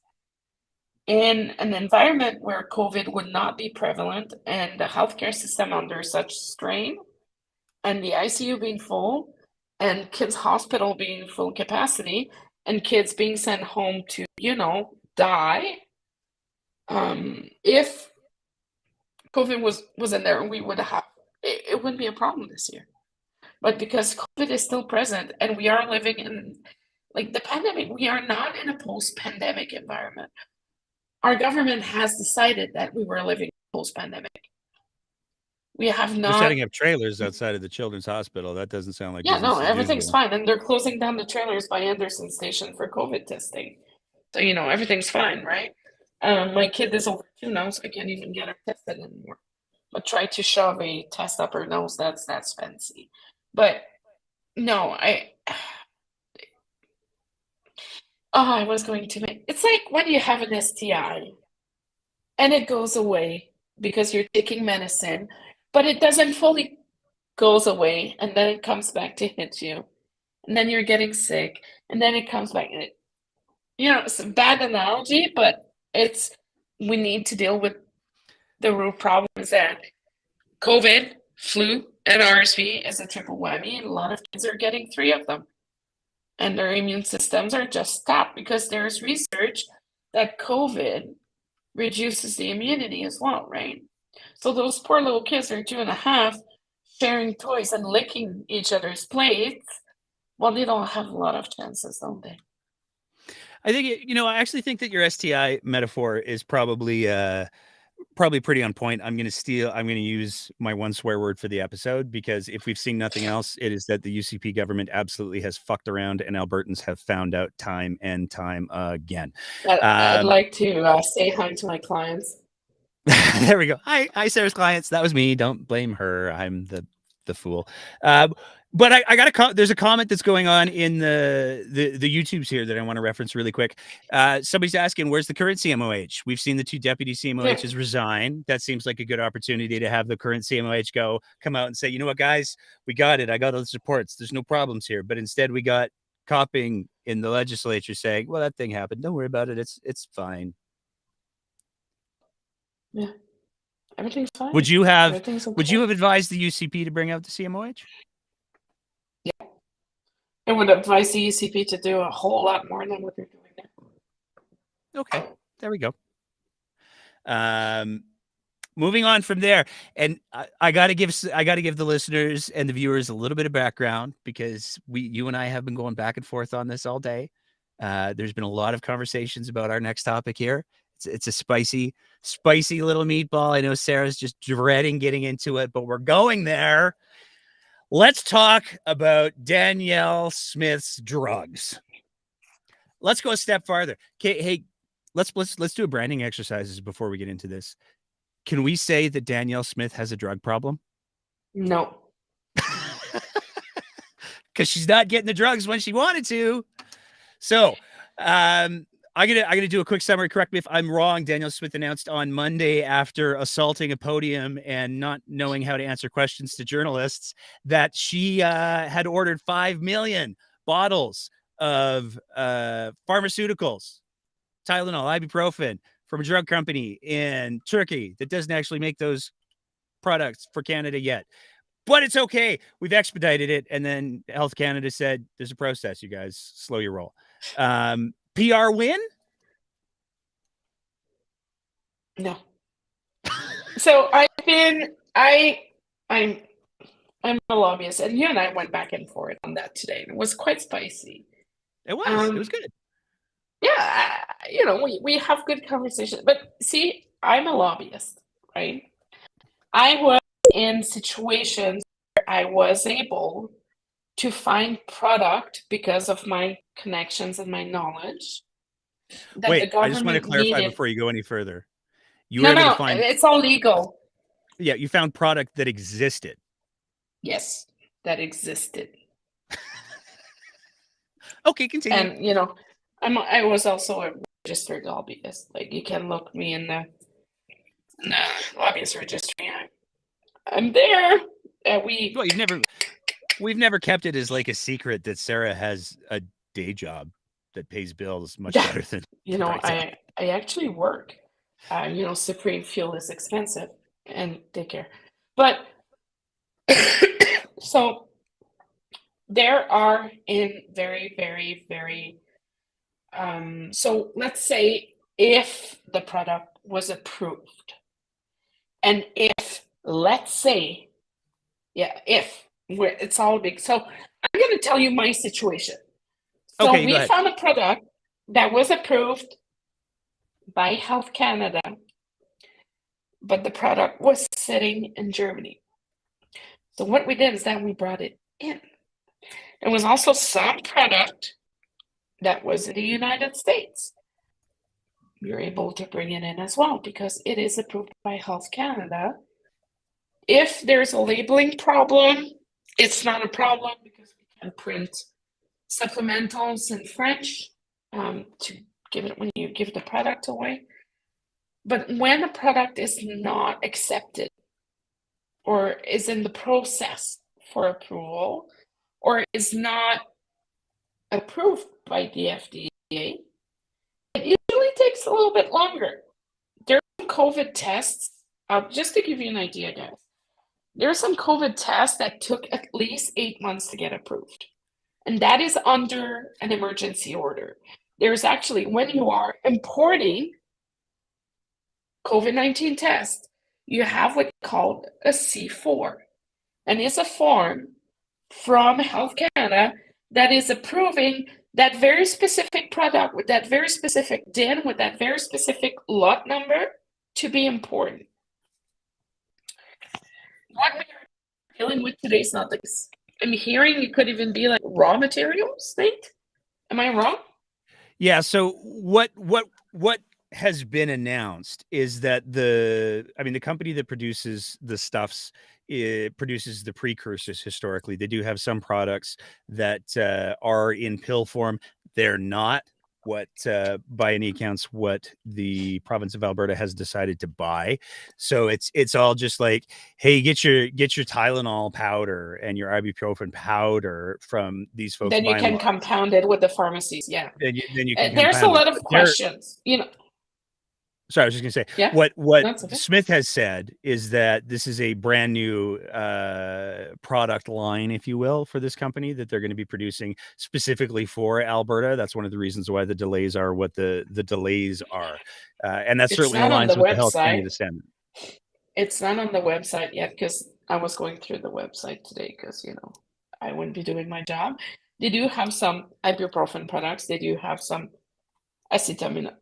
in an environment where COVID would not be prevalent and the healthcare system under such strain and the ICU being full and kids' hospital being full capacity and kids being sent home to, die. If COVID was in there, we would have, it wouldn't be a problem this year. But because COVID is still present and we are living in, like, the pandemic, we are not in a post-pandemic environment. Our government has decided that we were living post-pandemic. We have not. They're setting up trailers outside of the children's hospital. That doesn't sound like Yeah, no, business as everything's usual. fine. And they're closing down the trailers by Anderson Station for COVID testing. So, everything's fine, right? My kid is over 2 now, so I can't even get her tested anymore. But try to shove a test up her nose, that's fancy. But no, I was going to make, it's like when you have an STI and it goes away because you're taking medicine, but it doesn't fully goes away and then it comes back to hit you. And then you're getting sick and then it comes back. And it's a bad analogy, but we need to deal with the root problems that COVID, flu, and RSV is a triple whammy, and a lot of kids are getting 3 of them. And their immune systems are just tapped because there's research that COVID reduces the immunity as well, right? So those poor little kids are 2.5 sharing toys and licking each other's plates. Well, they don't have a lot of chances, don't they? I think, I actually think that your STI metaphor is probably pretty on point. I'm going to use my one swear word for the episode, because if we've seen nothing else, it is that the UCP government absolutely has fucked around and Albertans have found out time and time again. I'd like to say hi to my clients. There we go. Hi, Sarah's clients. That was me. Don't blame her. I'm the fool. But I got there's a comment that's going on in the YouTubes here that I want to reference really quick. Somebody's asking, where's the current CMOH? We've seen the 2 deputy CMOHs resign. That seems like a good opportunity to have the current CMOH come out and say, you know what, guys, we got it. I got all the supports. There's no problems here. But instead we got copying in the legislature saying, well, that thing happened. Don't worry about it. It's fine. Yeah. Everything's fine. Would you have okay. advised the UCP to bring out the CMOH? Yeah. I would advise the UCP to do a whole lot more than what they're doing now. Okay. There we go. Moving on from there, and I got to give the listeners and the viewers a little bit of background, because you and I have been going back and forth on this all day. There's been a lot of conversations about our next topic here. It's a spicy little meatball. I know Sarah's just dreading getting into it, but we're going there. Let's talk about Danielle Smith's drugs. Let's go a step farther. Okay, hey, let's do a branding exercises before we get into this. Can we say that Danielle Smith has a drug problem? No. Because she's not getting the drugs when she wanted to. So, I'm gonna do a quick summary. Correct me if I'm wrong. Danielle Smith announced on Monday, after assaulting a podium and not knowing how to answer questions to journalists, that she had ordered 5 million bottles of pharmaceuticals, Tylenol, ibuprofen, from a drug company in Turkey that doesn't actually make those products for Canada yet. But it's okay. We've expedited it. And then Health Canada said, there's a process, you guys. Slow your roll. PR win? No. So I'm a lobbyist, and you and I went back and forth on that today. It was quite spicy. It was good. Yeah, we have good conversation. But see, I'm a lobbyist, right? I was in situations where I was able to find product because of my connections and my knowledge that the Wait, I just want to government clarify needed. before you go any further. You were No, able to no, find, it's all legal. yeah, you found product that existed. Yes, that existed. Okay, continue. And I was also a registered lobbyist. Like, you can look me in the lobbyist registry. I'm there. Well, we've never kept it as like a secret that Sarah has a day job that pays bills much better than I actually work. Supreme fuel is expensive, and take care. But so there are in very, very, very. So let's say if the product was approved, and let's say, it's all big. So I'm going to tell you my situation. So Okay, go we ahead. found a product that was approved by Health Canada, but the product was sitting in Germany. So what we did is that we brought it in. There was also some product that was in the United States. You're able to bring it in as well because it is approved by Health Canada. If there's a labeling problem, it's not a problem because we can print supplementals in French to give it when you give the product away. But when a product is not accepted or is in the process for approval or is not approved by the FDA, it usually takes a little bit longer. There are COVID tests, just to give you an idea, guys. There are some COVID tests that took at least 8 months to get approved. And that is under an emergency order. There's actually, when you are importing COVID-19 test, you have what's called a C4. And it's a form from Health Canada that is approving that very specific product with that very specific DIN, with that very specific lot number to be imported. What we are dealing with today is not this. I'm hearing it could even be like raw materials, Nate. Am I wrong? Yeah. So what has been announced is that the company that produces the stuffs, it produces the precursors. Historically, they do have some products that are in pill form. They're not by any accounts what the province of Alberta has decided to buy. So it's all just like, hey, get your Tylenol powder and your ibuprofen powder from these folks. Then you can compound it with the pharmacies. Yeah. Then you can. There's a lot of questions. Sorry, I was just going to say, yeah, what okay. Smith has said is that this is a brand new product line, if you will, for this company that they're going to be producing specifically for Alberta. That's one of the reasons why the delays are what the delays are. And that certainly aligns with the Health Canada standard. It's not on the website yet because I was going through the website today because, I wouldn't be doing my job. They do have some ibuprofen products. They do have some paracetamol.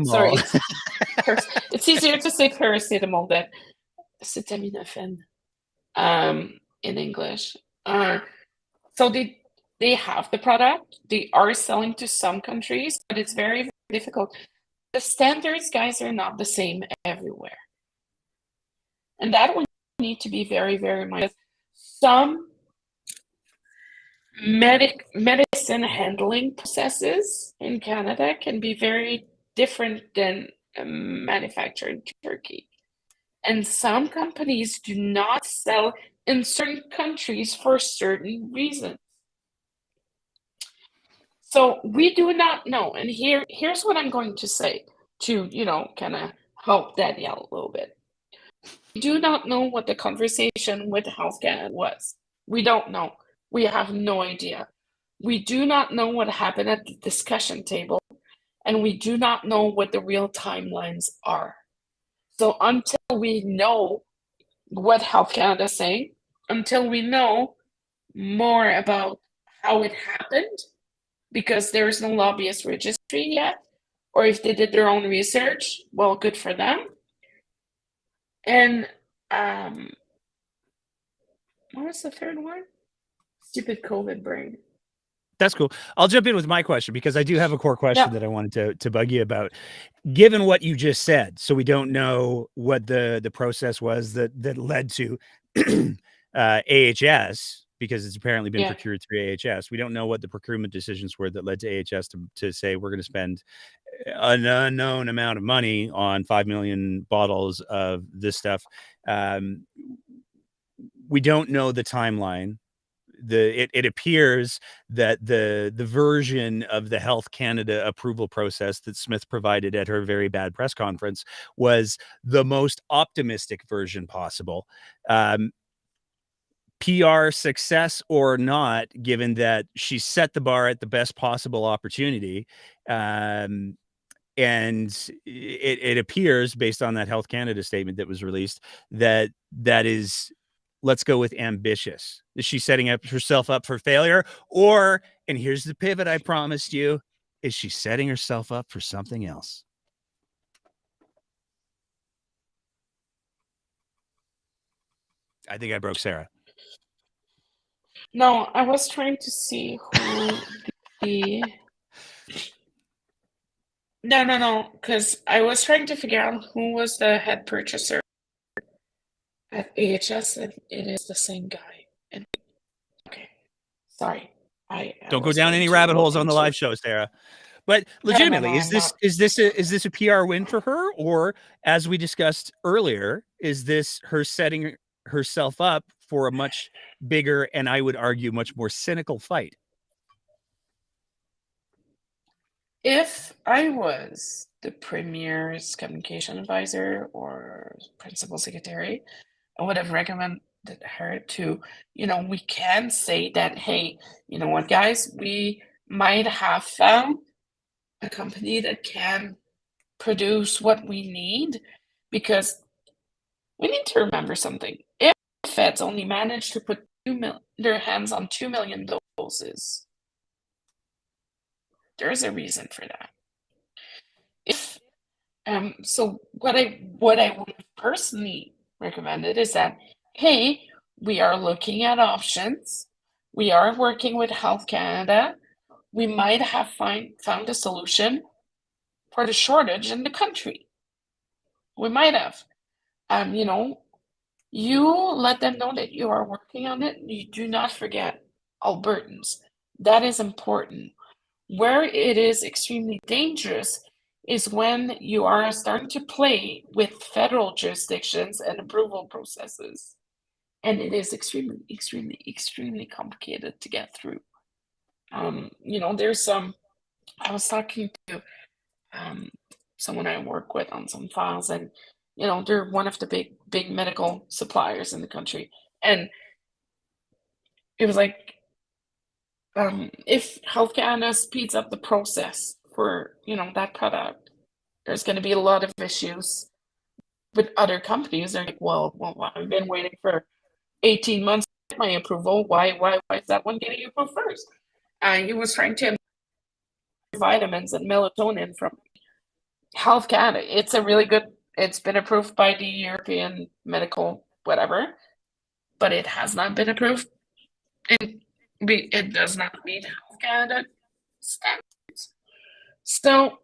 Sorry, it's easier to say paracetamol than acetaminophen in English. So they have the product. They are selling to some countries, but it's very, very difficult. The standards, guys, are not the same everywhere. And that we need to be very, very mindful. Some medicine handling processes in Canada can be very different than manufactured in Turkey. And some companies do not sell in certain countries for certain reasons. So we do not know. And here's what I'm going to say to, kind of help Daddy out a little bit. We do not know what the conversation with Health Canada was. We don't know. We have no idea. We do not know what happened at the discussion table. and we do not know what the real timelines are. So until we know what Health Canada is saying, until we know more about how it happened, because there is no lobbyist registry yet, or if they did their own research, well, good for them. And what was the third one? Stupid COVID brain. That's cool. I'll jump in with my question because I do have a core question that I wanted to bug you about. Given what you just said, so we don't know what the process was that led to AHS, because it's apparently been procured through AHS. We don't know what the procurement decisions were that led to AHS to say we're going to spend an unknown amount of money on 5 million bottles of this stuff. We don't know the timeline. It appears that the version of the Health Canada approval process that Smith provided at her very bad press conference was the most optimistic version possible. PR success or not, given that she set the bar at the best possible opportunity. And it appears, based on that Health Canada statement that was released, that is, let's go with ambitious. Is she setting herself up for failure? Or, and here's the pivot I promised you, is she setting herself up for something else? I think I broke Sarah. No, I was trying to see who the... No, because I was trying to figure out who was the head purchaser at AHS, and it is the same guy. And okay, sorry. I don't go down any rabbit holes on the live show, Sarah. But legitimately, is this a PR win for her, or, as we discussed earlier, is this her setting herself up for a much bigger and, I would argue, much more cynical fight? If I was the Premier's communication advisor or principal secretary, I would have recommended her to, we can say that, hey, you know what, guys, we might have found a company that can produce what we need, because we need to remember something. If Feds only managed to put their hands on 2 million doses, there's a reason for that. If so what I would personally recommended is that, hey, we are looking at options. We are working with Health Canada. We might have found a solution for the shortage in the country. We might have. You let them know that you are working on it. You do not forget Albertans. That is important. Where it is extremely dangerous is when you are starting to play with federal jurisdictions and approval processes. And it is extremely, extremely, extremely complicated to get through. There's I was talking to someone I work with on some files, and, they're one of the big medical suppliers in the country. And it was like, if Health Canada speeds up the process for, that product, there's going to be a lot of issues with other companies. They're like, well, I've been waiting for 18 months to get my approval. Why is that one getting approved first? He was trying to vitamins and melatonin from Health Canada. It's a really good, it's been approved by the European medical whatever, but it has not been approved. It does not meet Health Canada standards. So,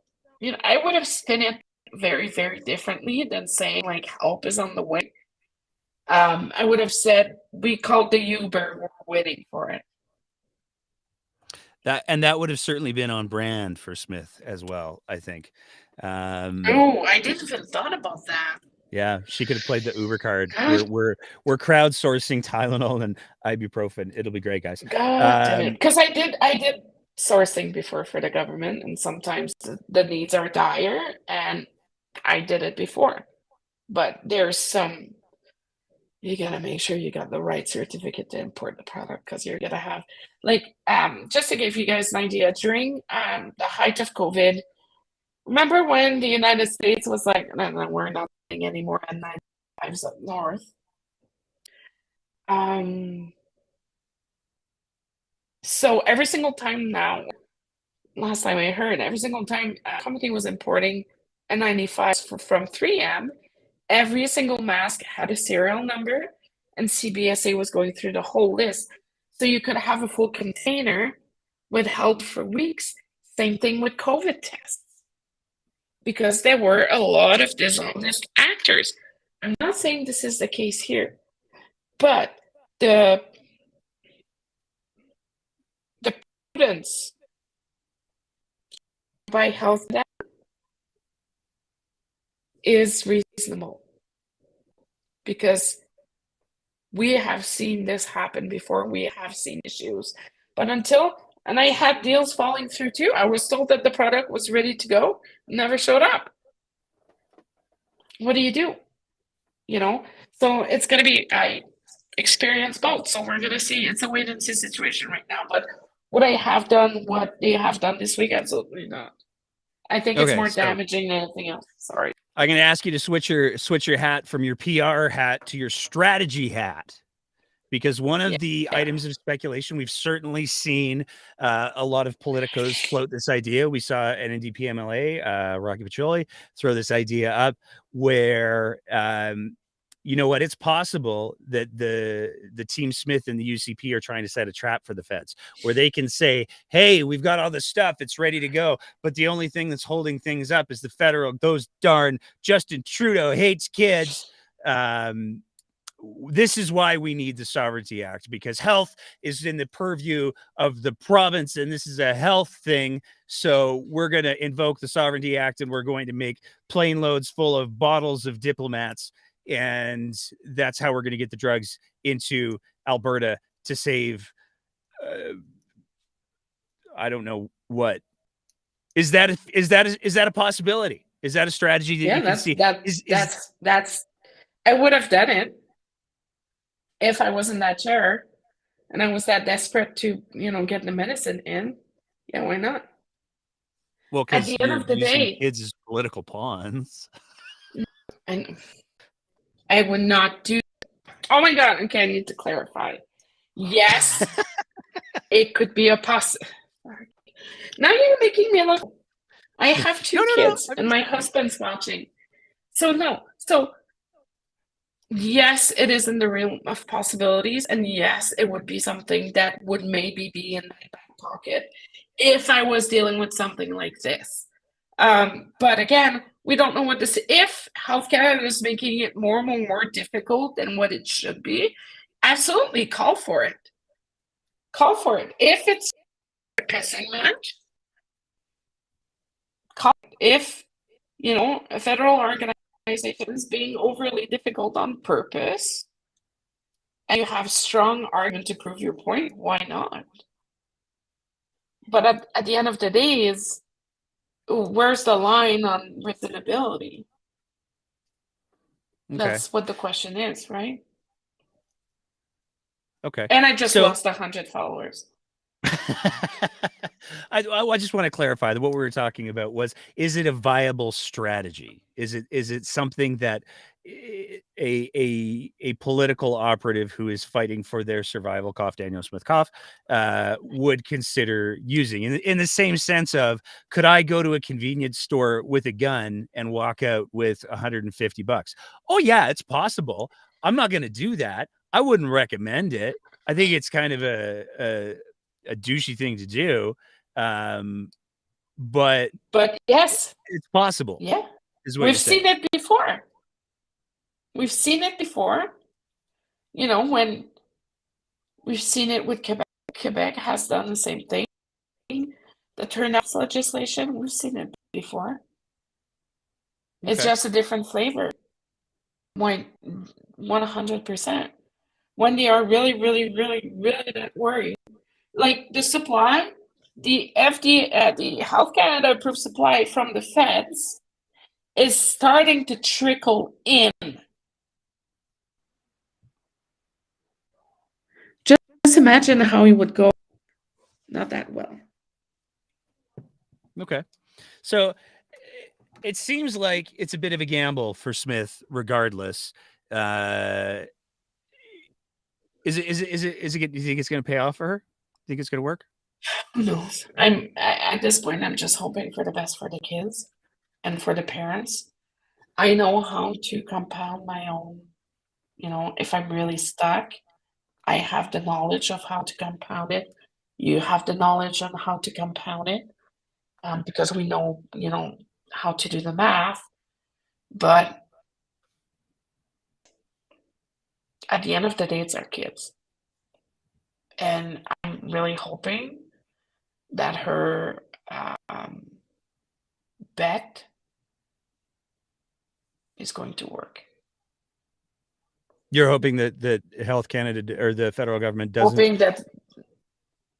I would have spun it very, very differently than saying, like, help is on the way. I would have said, we called the Uber, we're waiting for it. That would have certainly been on brand for Smith as well, I think. I didn't even thought about that. Yeah, she could have played the Uber card. We're crowdsourcing Tylenol and ibuprofen. It'll be great, guys. God damn it. Because I did sourcing before for the government, and sometimes the needs are dire, and I did it before. But there's some, you gotta make sure you got the right certificate to import the product, because you're gonna have, just to give you guys an idea, during the height of COVID, Remember when the United States was like, no, no, we're not doing any more N95s up north. So every single time now, last time I heard, every single time a company was importing N95s from 3M, every single mask had a serial number, and CBSA was going through the whole list. So you could have a full container withheld for weeks. Same thing with COVID tests. Because there were a lot of dishonest actors. I'm not saying this is the case here, but the prudence by health is reasonable, because we have seen this happen before. We have seen issues, but and I had deals falling through too. I was told that the product was ready to go, never showed up. What do you do? You know, so it's going to be, I experience both. So we're going to see. It's a wait and see situation right now. But would I have done what they have done this week? Absolutely not. I think it's more damaging than anything else. Sorry. I'm going to ask you to switch your hat from your PR hat to your strategy hat, because one of the items of speculation, we've certainly seen a lot of politicos float this idea. We saw NNDP MLA Rocky Pacioli throw this idea up where, you know what, it's possible that the Team Smith and the UCP are trying to set a trap for the feds, where they can say, hey, we've got all the stuff, it's ready to go, but the only thing that's holding things up is the federal, those darn Justin Trudeau hates kids. This is why we need the Sovereignty Act, because health is in the purview of the province, and this is a health thing. So we're going to invoke the Sovereignty Act, and we're going to make plane loads full of bottles of diplomats. And that's how we're going to get the drugs into Alberta to save, I don't know what. Is that a possibility? Is that a strategy that you can see? That's I would have done it if I was in that chair and I was that desperate to, get the medicine in. Yeah, why not? Well, because at the end of the day, kids as political pawns. And I would not do. Oh my God! Okay, I need to clarify. Yes, it could be a possibility. Now you're making me look. I have two kids, and my husband's watching. So no. So yes, it is in the realm of possibilities, and yes, it would be something that would maybe be in my back pocket if I was dealing with something like this. But again, we don't know what this. If Health Canada is making it more and more difficult than what it should be, absolutely call for it. Call for it. If it's a pissing match, call it. If a federal organization is being overly difficult on purpose, and you have strong argument to prove your point, why not? But at the end of the day, where's the line on reasonability? Okay. That's what the question is, right? Okay. And I just lost 100 followers. I just want to clarify that what we were talking about was, is it a viable strategy? Is it something that a political operative who is fighting for their survival, cough Daniel Smith cough, would consider using in the same sense of, could I go to a convenience store with a gun and walk out with $150? Oh yeah, it's possible. I'm not going to do that. I wouldn't recommend it. I think it's kind of a douchey thing to do. But yes, it's possible. Yeah. We've seen it before. When we've seen it with Quebec. Quebec has done the same thing. The turnout legislation, we've seen it before. Okay. It's just a different flavor. 100%. When they are really, really, really, really that worried. Like the supply, the FDA, the Health Canada approved supply from the feds is starting to trickle in. Just imagine how it would go. Not that well. Okay. So it seems like it's a bit of a gamble for Smith, regardless. Is it? Do you think it's going to pay off for her? Think it's going to work? Who knows? At this point, I'm just hoping for the best for the kids and for the parents. I know how to compound my own, if I'm really stuck, I have the knowledge of how to compound it. You have the knowledge on how to compound it, because we know, how to do the math. But at the end of the day, it's our kids. And I'm really hoping that her bet is going to work. You're hoping that Health Canada or the federal government doesn't.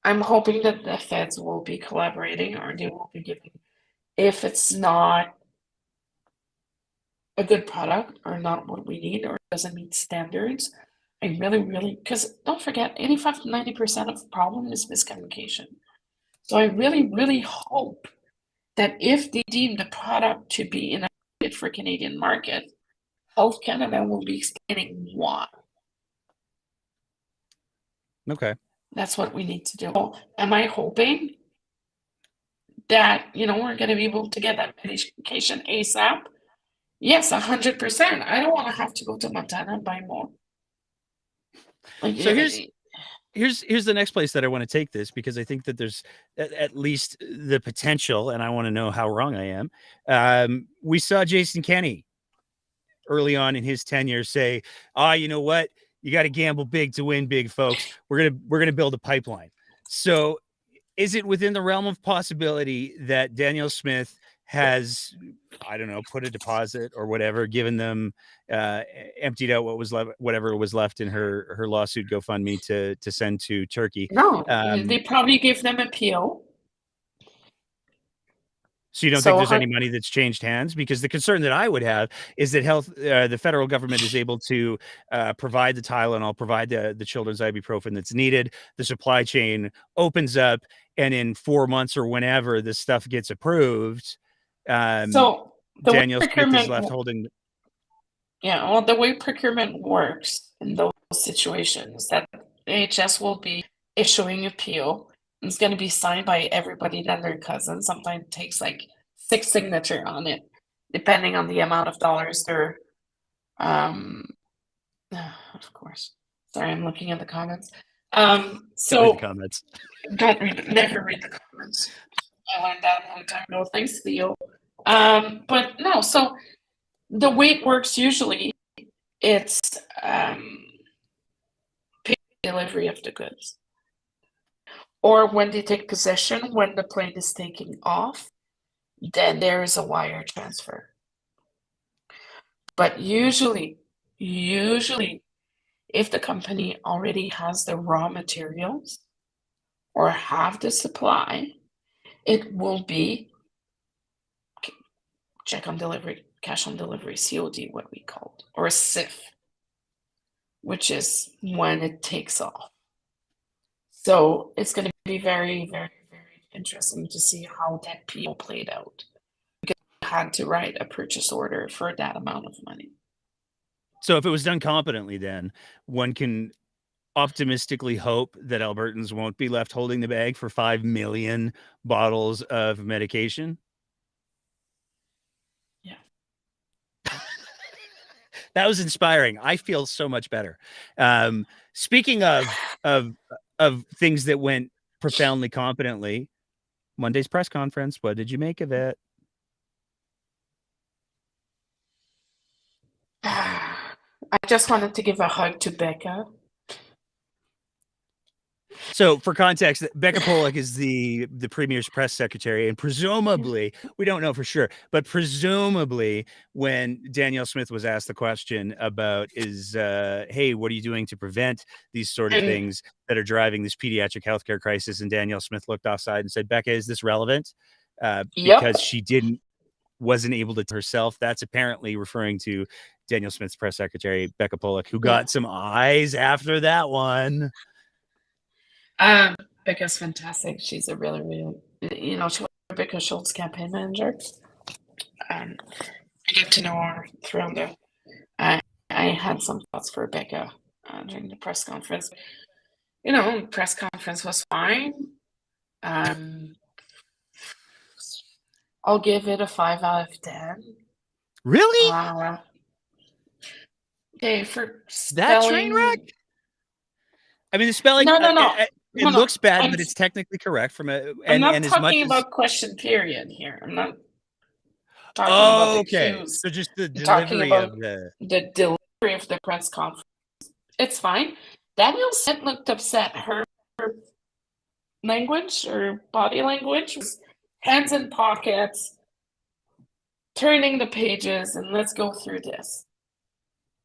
I'm hoping that the feds will be collaborating, or they will be giving, if it's not a good product or not what we need or doesn't meet standards, I really, because don't forget, 85 to 90% of the problem is miscommunication. So I really hope that if they deem the product to be inappropriate for Canadian market, Health Canada will be explaining why. Okay. That's what we need to do. Am I hoping that, we're going to be able to get that medication ASAP? Yes, 100%. I don't want to have to go to Montana and buy more. So here's the next place that I want to take this, because I think that there's at least the potential, and I want to know how wrong I am. We saw Jason Kenney early on in his tenure say, you know what? You got to gamble big to win big, folks. We're gonna build a pipeline. So is it within the realm of possibility that Danielle Smith has, I don't know, put a deposit or whatever, given them, emptied out whatever was left in her lawsuit GoFundMe to send to Turkey? No, they probably give them a PO. So you don't think there's any money that's changed hands? Because the concern that I would have is that the federal government is able to provide the Tylenol, provide the children's ibuprofen that's needed. The supply chain opens up, and in 4 months or whenever this stuff gets approved, so Danielle Smith is left holding. Yeah, well, the way procurement works in those situations, that AHS will be issuing a PO. It's going to be signed by everybody and their cousin. Sometimes it takes like 6 signatures on it, depending on the amount of dollars they're. Of course. Sorry, I'm looking at the comments. So the comments. Never read the comments. I learned that a long time ago. Thanks, Theo. But no, so the way it works usually, it's delivery of the goods. Or when they take possession, when the plane is taking off, then there is a wire transfer. But usually, if the company already has the raw materials or have the supply, it will be check on delivery, cash on delivery, COD, what we called, or a CIF, which is when it takes off. So it's going to be very, very, very interesting to see how that PO played out. Because I had to write a purchase order for that amount of money. So if it was done competently, then one can optimistically hope that Albertans won't be left holding the bag for 5 million bottles of medication. Yeah. That was inspiring. I feel so much better. Speaking of things that went profoundly competently, Monday's press conference, what did you make of it? I just wanted to give a hug to Becca. So for context, Becca Pollock is the premier's press secretary, and presumably, we don't know for sure, but presumably when Danielle Smith was asked the question about hey, what are you doing to prevent these sort of things that are driving this pediatric healthcare crisis? And Danielle Smith looked offside and said, Becca, is this relevant? Because she wasn't able to herself. That's apparently referring to Danielle Smith's press secretary, Becca Pollock, who got some eyes after that one. Becca's fantastic. She's a really, really, she was Rebecca Schultz's campaign manager. I get to know her throughout the. I had some thoughts for Becca during the press conference. The press conference was fine. I'll give it a 5 out of 10. Really? Okay, for That train spelling. wreck? I mean, the spelling. No. It looks bad, but it's technically correct from a. I'm not as much talking as, about question period here. I'm not talking about the okay. cues. So just the I'm talking delivery about of the. the delivery of the press conference. It's fine. Danielle said looked upset. Her language or body language was hands in pockets, turning the pages, and let's go through this.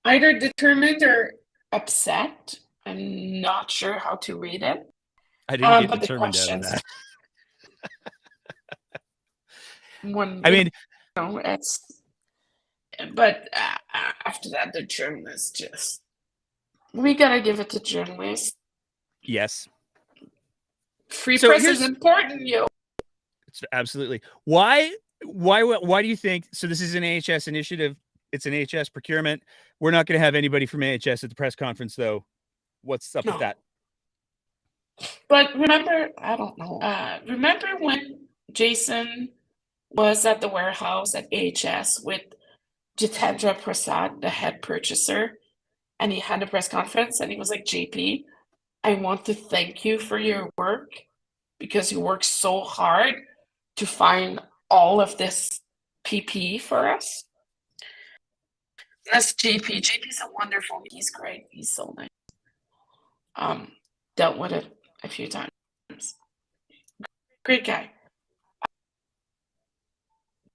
Either determined or upset. I'm not sure how to read it. I didn't get but the determined out of questions. that. When I mean, it's. But after that, the journalists just. We gotta give it to journalists. yes. Free So press is important, yo. It's absolutely. Why do you think? So this is an AHS initiative. It's an AHS procurement. We're not going to have anybody from AHS at the press conference, though. What's up with that? But remember, I don't know. Remember when Jason was at the warehouse at AHS with Jitendra Prasad, the head purchaser, and he had a press conference and he was like, JP, I want to thank you for your work because you worked so hard to find all of this PP for us. That's JP. JP's a wonderful. He's great. He's so nice. Dealt with it a few times. Great guy.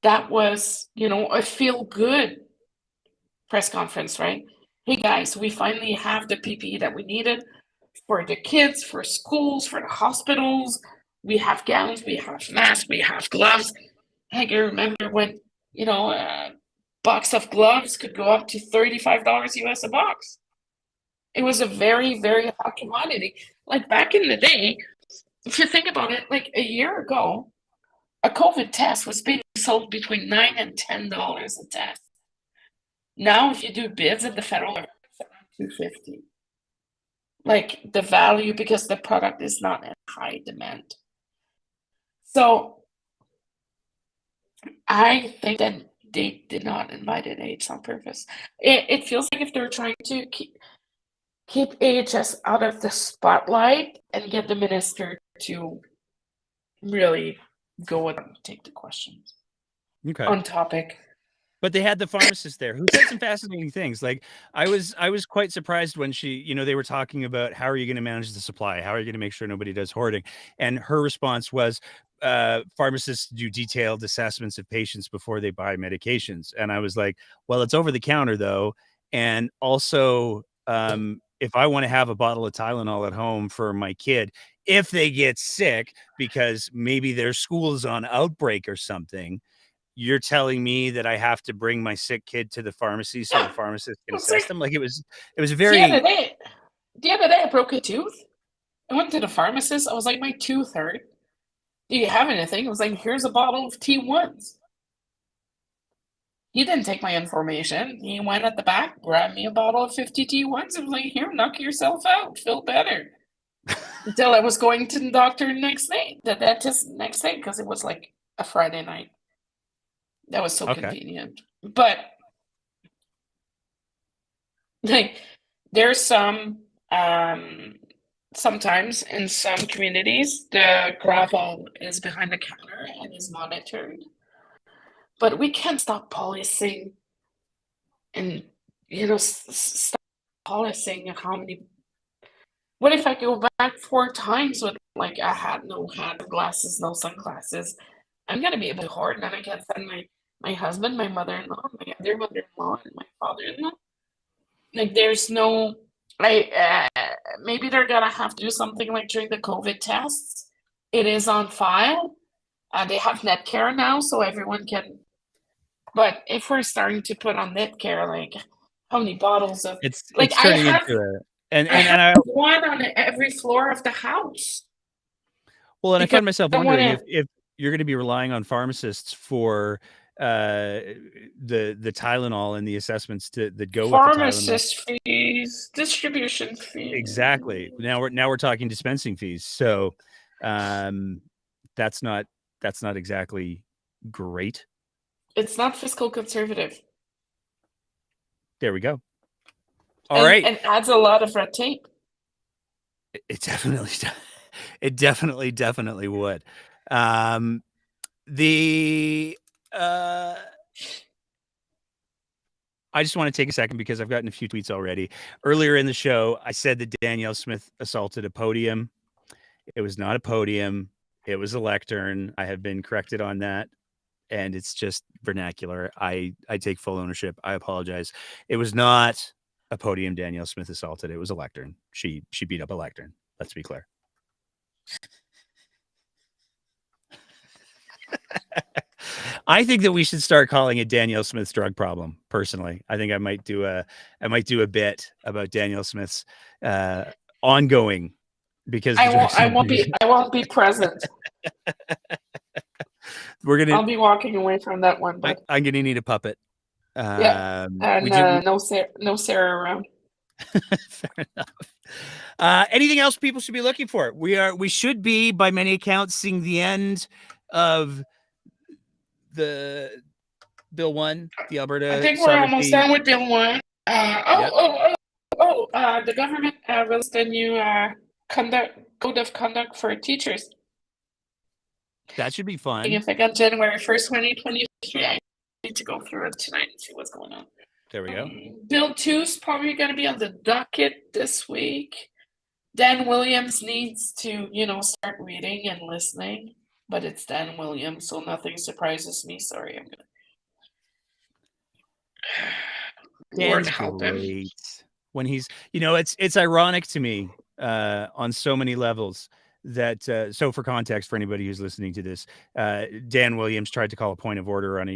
That was, a feel good press conference, right? Hey guys, we finally have the PPE that we needed for the kids, for schools, for the hospitals. We have gowns, we have masks, we have gloves. Heck, I remember when, a box of gloves could go up to $35 US a box. It was a very, very hot commodity. Like back in the day, if you think about it, like a year ago, a COVID test was being sold between $9 and $10 a test. Now, if you do bids at the federal level, it's around $250. Like the value, because the product is not in high demand. So I think that they did not invite AHS on purpose. It feels like if they're trying to keep AHS out of the spotlight and get the minister to really go and take the questions. Okay. On topic. But they had the pharmacist there who said some fascinating things. Like I was quite surprised when she, they were talking about how are you going to manage the supply? How are you going to make sure nobody does hoarding? And her response was, pharmacists do detailed assessments of patients before they buy medications. And I was like, well, it's over the counter though. And also, if I want to have a bottle of Tylenol at home for my kid, if they get sick because maybe their school is on outbreak or something, you're telling me that I have to bring my sick kid to the pharmacy so the pharmacist can assess them? Like it was very. The other day I broke a tooth. I went to the pharmacist. I was like, my tooth hurt. Do you have anything? I was like, here's a bottle of T1s. He didn't take my information. He went at the back, grabbed me a bottle of 50 T1s, and was like, here, knock yourself out. Feel better. Until I was going to the doctor the dentist next day, because it was like a Friday night. That was so convenient. But like there's some sometimes in some communities the gravel is behind the counter and is monitored. But we can't stop policing and stop policing how many. What if I go back 4 times with like a hat, no hat, glasses, no sunglasses? I'm gonna be able to hoard, and then I can send my husband, my mother-in-law, my other mother-in-law, and my father-in-law. Like there's no, maybe they're gonna have to do something like during the COVID tests. It is on file. They have Netcare now, so everyone can. But if we're starting to put on Netcare, like how many bottles of it's like turning I have, into it, and I have one on every floor of the house. Well, and I find myself wondering if you're going to be relying on pharmacists for the Tylenol and the assessments that go with the Tylenol. Pharmacist fees, distribution fees. Exactly. Now we're talking dispensing fees. So that's not exactly great. It's not fiscal conservative. There we go. All right. And adds a lot of red tape. It definitely would. I just want to take a second because I've gotten a few tweets already. Earlier in the show, I said that Danielle Smith assaulted a podium. It was not a podium. It was a lectern. I have been corrected on that. And it's just vernacular. I take full ownership. I apologize. It was not a podium Danielle Smith assaulted. It was a lectern. She beat up a lectern. Let's be clear. I think that we should start calling it Danielle Smith's drug problem. Personally, I think I might do a bit about Danielle Smith's ongoing, because I won't be present. I'll be walking away from that one. But I'm gonna need a puppet. Yeah, and no Sarah around. Fair enough. Anything else people should be looking for? We should be, by many accounts, seeing the end of the Bill 1, the Alberta. I think we're almost done with Bill 1. The government released a new code of conduct for teachers. That should be fun. If I got January 1st, 2023, I need to go through it tonight and see what's going on. There we go. Bill 2 is probably going to be on the docket this week. Dan Williams needs to, start reading and listening, but it's Dan Williams, so nothing surprises me. Sorry, I'm gonna. Lord help him. When he's, it's ironic to me on so many levels that, so for context, for anybody who's listening to this, Dan Williams tried to call a point of order on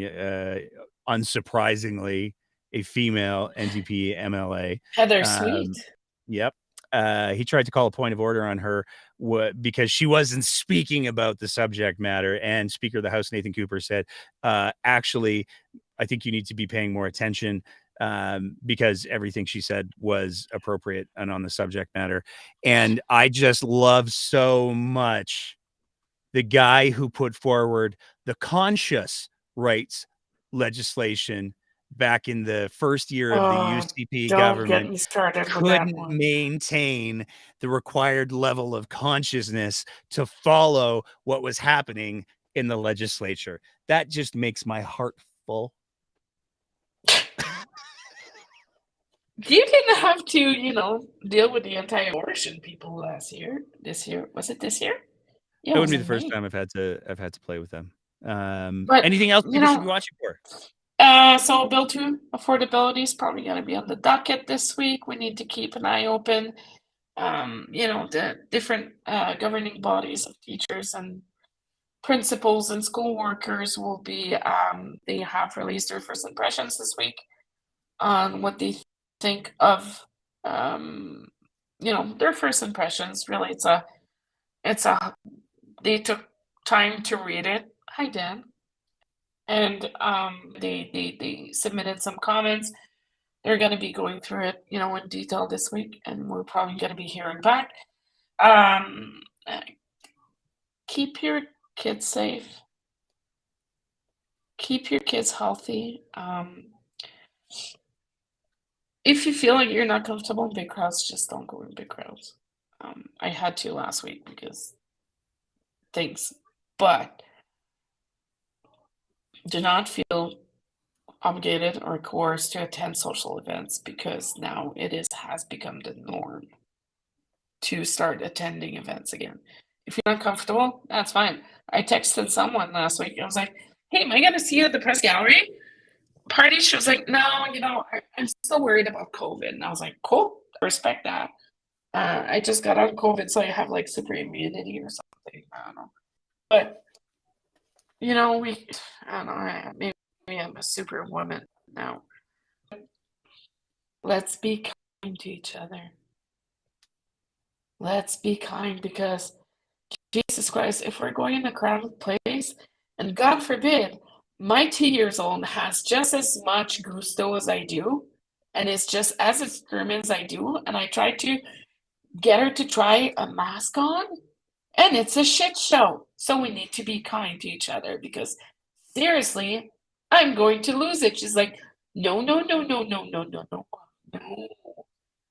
unsurprisingly, a female NDP MLA. Heather Sweet. Yep. He tried to call a point of order on her because she wasn't speaking about the subject matter. And Speaker of the House, Nathan Cooper, said, actually, I think you need to be paying more attention because everything she said was appropriate and on the subject matter. And I just love so much the guy who put forward the conscious rights legislation back in the first year of the UCP government couldn't maintain the required level of consciousness to follow what was happening in the legislature. That just makes my heart full. You didn't have to, deal with the anti-abortion people this year. Was it this year? Yeah, it wouldn't be the first time I've had to play with them. But anything else people should be watching for? So Bill 2 affordability is probably going to be on the docket this week. We need to keep an eye open. The different governing bodies of teachers and principals and school workers will be, they have released their first impressions this week on what they think of, their first impressions. Really, they took time to read it. Hi, Dan. And they submitted some comments. They're going to be going through it, in detail this week, and we're probably going to be hearing back. Keep your kids safe. Keep your kids healthy. If you feel like you're not comfortable in big crowds, just don't go in big crowds. I had to last week because things, but do not feel obligated or coerced to attend social events, because now has become the norm to start attending events again. If you're not comfortable, that's fine. I texted someone last week. I was like, hey, am I going to see you at the press gallery party? She was like, no, I'm still worried about COVID. And I was like, cool, I respect that. I just got on COVID, so I have like super immunity or something. I don't know. But, I don't know, maybe I'm a superwoman now. Let's be kind to each other. Let's be kind, because Jesus Christ, if we're going in a crowded place, and God forbid, my 2 years old has just as much gusto as I do, and is just as determined as I do. And I tried to get her to try a mask on, and it's a shit show. So we need to be kind to each other, because seriously, I'm going to lose it. She's like, no, no, no, no, no, no, no, no, no.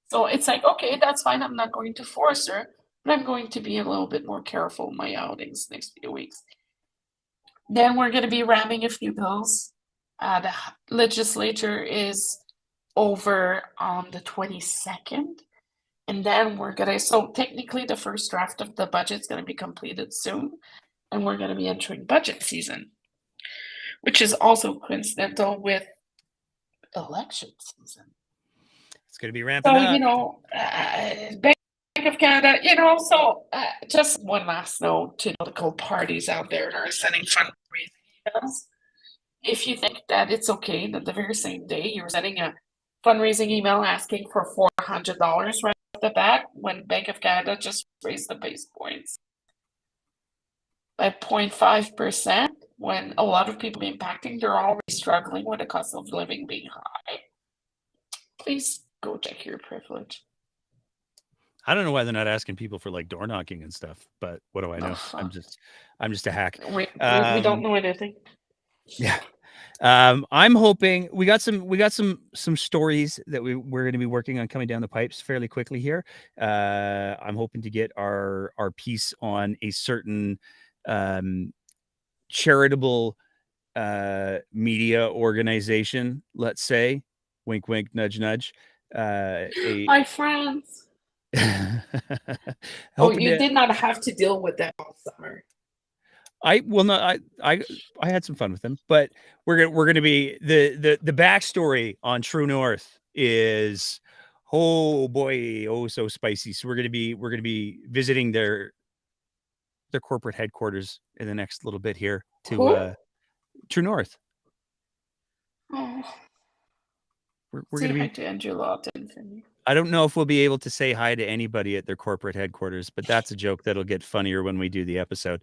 So it's like, okay, that's fine. I'm not going to force her, but I'm going to be a little bit more careful in my outings next few weeks. Then we're going to be ramming a few bills. The legislature is over on the 22nd. And then we're going to, so technically the first draft of the budget is going to be completed soon. And we're going to be entering budget season, which is also coincidental with election season. It's going to be ramping So, up. Bank of Canada, so just one last note to political parties out there that are sending fundraising emails. If you think that it's okay that the very same day you're sending a fundraising email asking for $400 right off the bat, when Bank of Canada just raised the base points by 0.5%, when a lot of people impacting, they're already struggling with the cost of living being high. Please go check your privilege. I don't know why they're not asking people for like door knocking and stuff, but what do I know? I'm just a hack. We don't know anything. Yeah. I'm hoping we got some stories that we're going to be working on coming down the pipes fairly quickly here. I'm hoping to get our piece on a certain charitable media organization, let's say, wink wink nudge nudge. My friends. You did not have to deal with that all summer. I had some fun with them, but we're gonna be the backstory on True North is, oh boy, oh so spicy. So we're gonna be visiting their corporate headquarters in the next little bit here to True North. Oh, we're gonna be to Andrew Lawton for me. I don't know if we'll be able to say hi to anybody at their corporate headquarters, but that's a joke that'll get funnier when we do the episode.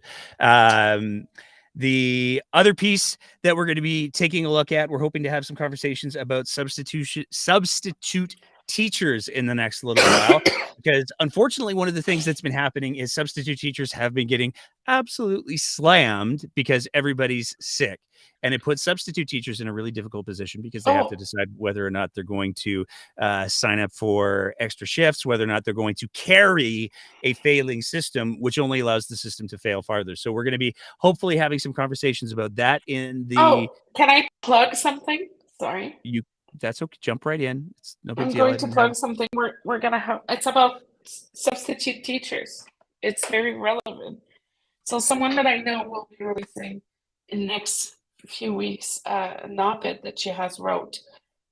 The other piece that we're going to be taking a look at, we're hoping to have some conversations about substitute teachers in the next little while, because unfortunately, one of the things that's been happening is substitute teachers have been getting absolutely slammed because everybody's sick. And it puts substitute teachers in a really difficult position because they have to decide whether or not they're going to sign up for extra shifts, whether or not they're going to carry a failing system, which only allows the system to fail farther. So we're going to be hopefully having some conversations about that in the... Oh, can I plug something? Sorry. That's okay. Jump right in. It's no big I'm deal. going to plug something we're going to have. It's about substitute teachers. It's very relevant. So someone that I know will be releasing in the next few weeks an op-ed that she has wrote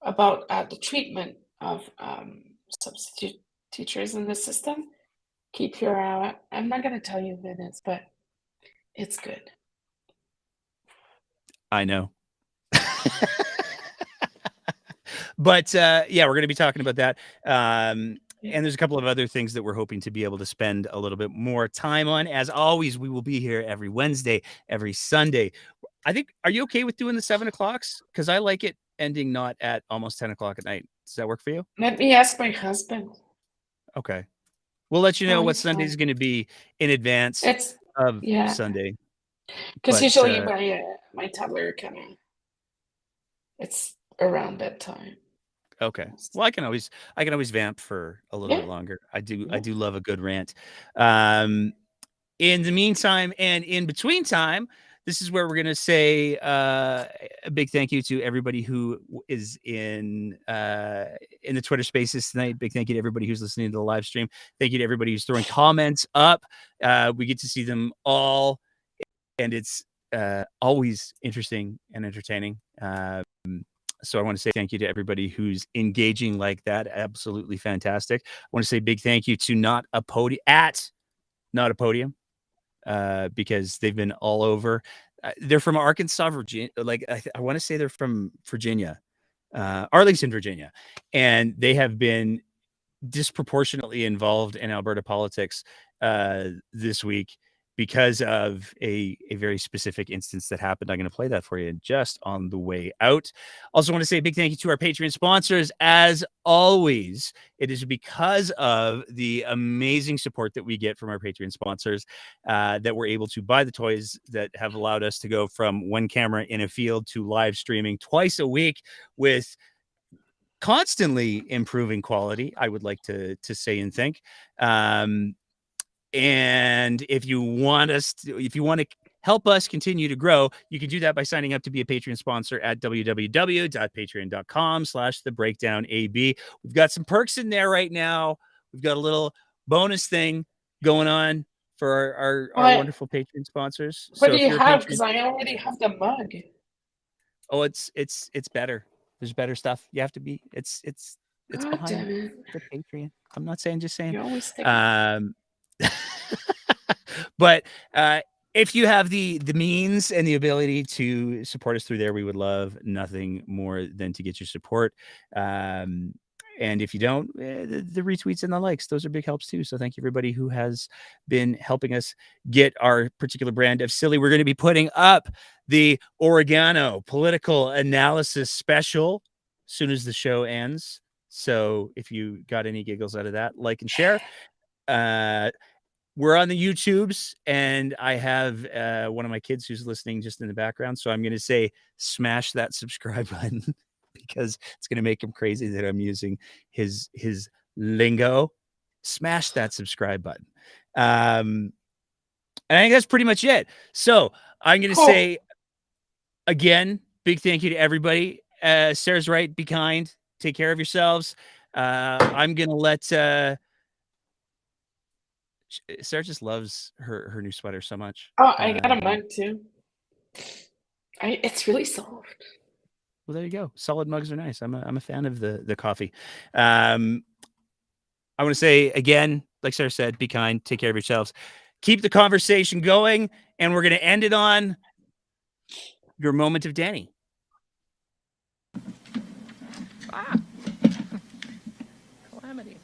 about the treatment of substitute teachers in the system. Keep your I'm not going to tell you who it is, but it's good. I know. But yeah, we're going to be talking about that. And there's a couple of other things that we're hoping to be able to spend a little bit more time on. As always, we will be here every Wednesday, every Sunday. I think, are you okay with doing the 7 o'clocks? Because I like it ending not at almost 10 o'clock at night. Does that work for you? Let me ask my husband. Okay. We'll let you know what Sunday's going to be in advance of Sunday. Because usually my toddler kind of, it's around bedtime. Okay. Well, I can always vamp for a little bit longer. I do love a good rant. In the meantime and in between time, this is where we're going to say a big thank you to everybody who is in the Twitter Spaces tonight. Big thank you to everybody who's listening to the live stream. Thank you to everybody who's throwing comments up. We get to see them all, and it's always interesting and entertaining. So I want to say thank you to everybody who's engaging like that. Absolutely fantastic. I want to say big thank you to Not a Podium, because they've been all over. They're from Arkansas, Virginia. Like I want to say they're from Virginia, Arlington, Virginia, and they have been disproportionately involved in Alberta politics this week. because of a very specific instance that happened. I'm going to play that for you just on the way out. Also want to say a big thank you to our Patreon sponsors. As always, it is because of the amazing support that we get from our Patreon sponsors that we're able to buy the toys that have allowed us to go from one camera in a field to live streaming twice a week with constantly improving quality, I would like to say and think. And if you want to help us continue to grow, you can do that by signing up to be a Patreon sponsor at www.patreon.com/thebreakdownab. We've got some perks in there right now. We've got a little bonus thing going on for our wonderful Patreon sponsors. What So do if you you're a have? Patreon- Because I already have the mug. Oh, it's better. There's better stuff. You have to be. It's God behind damn it. the Patreon. I'm not saying, just saying. You always think. But if you have the means and the ability to support us through there, we would love nothing more than to get your support. And if you don't, the retweets and the likes, those are big helps too. So thank you everybody who has been helping us get our particular brand of silly. We're going to be putting up the Oregano political analysis special as soon as the show ends. So if you got any giggles out of that, like and share. We're on the YouTubes, and I have one of my kids who's listening just in the background. So I'm going to say, smash that subscribe button because it's going to make him crazy that I'm using his lingo. Smash that subscribe button. And I think that's pretty much it. So I'm going to say, again, big thank you to everybody. Sarah's right. Be kind. Take care of yourselves. I'm going to let... Sarah just loves her new sweater so much. Oh, I got a mug too. It's really soft. Well, there you go. Solid mugs are nice. I'm a fan of the coffee. I want to say again, like Sarah said, be kind, take care of yourselves, keep the conversation going, and we're going to end it on your moment of Danny. Calamity.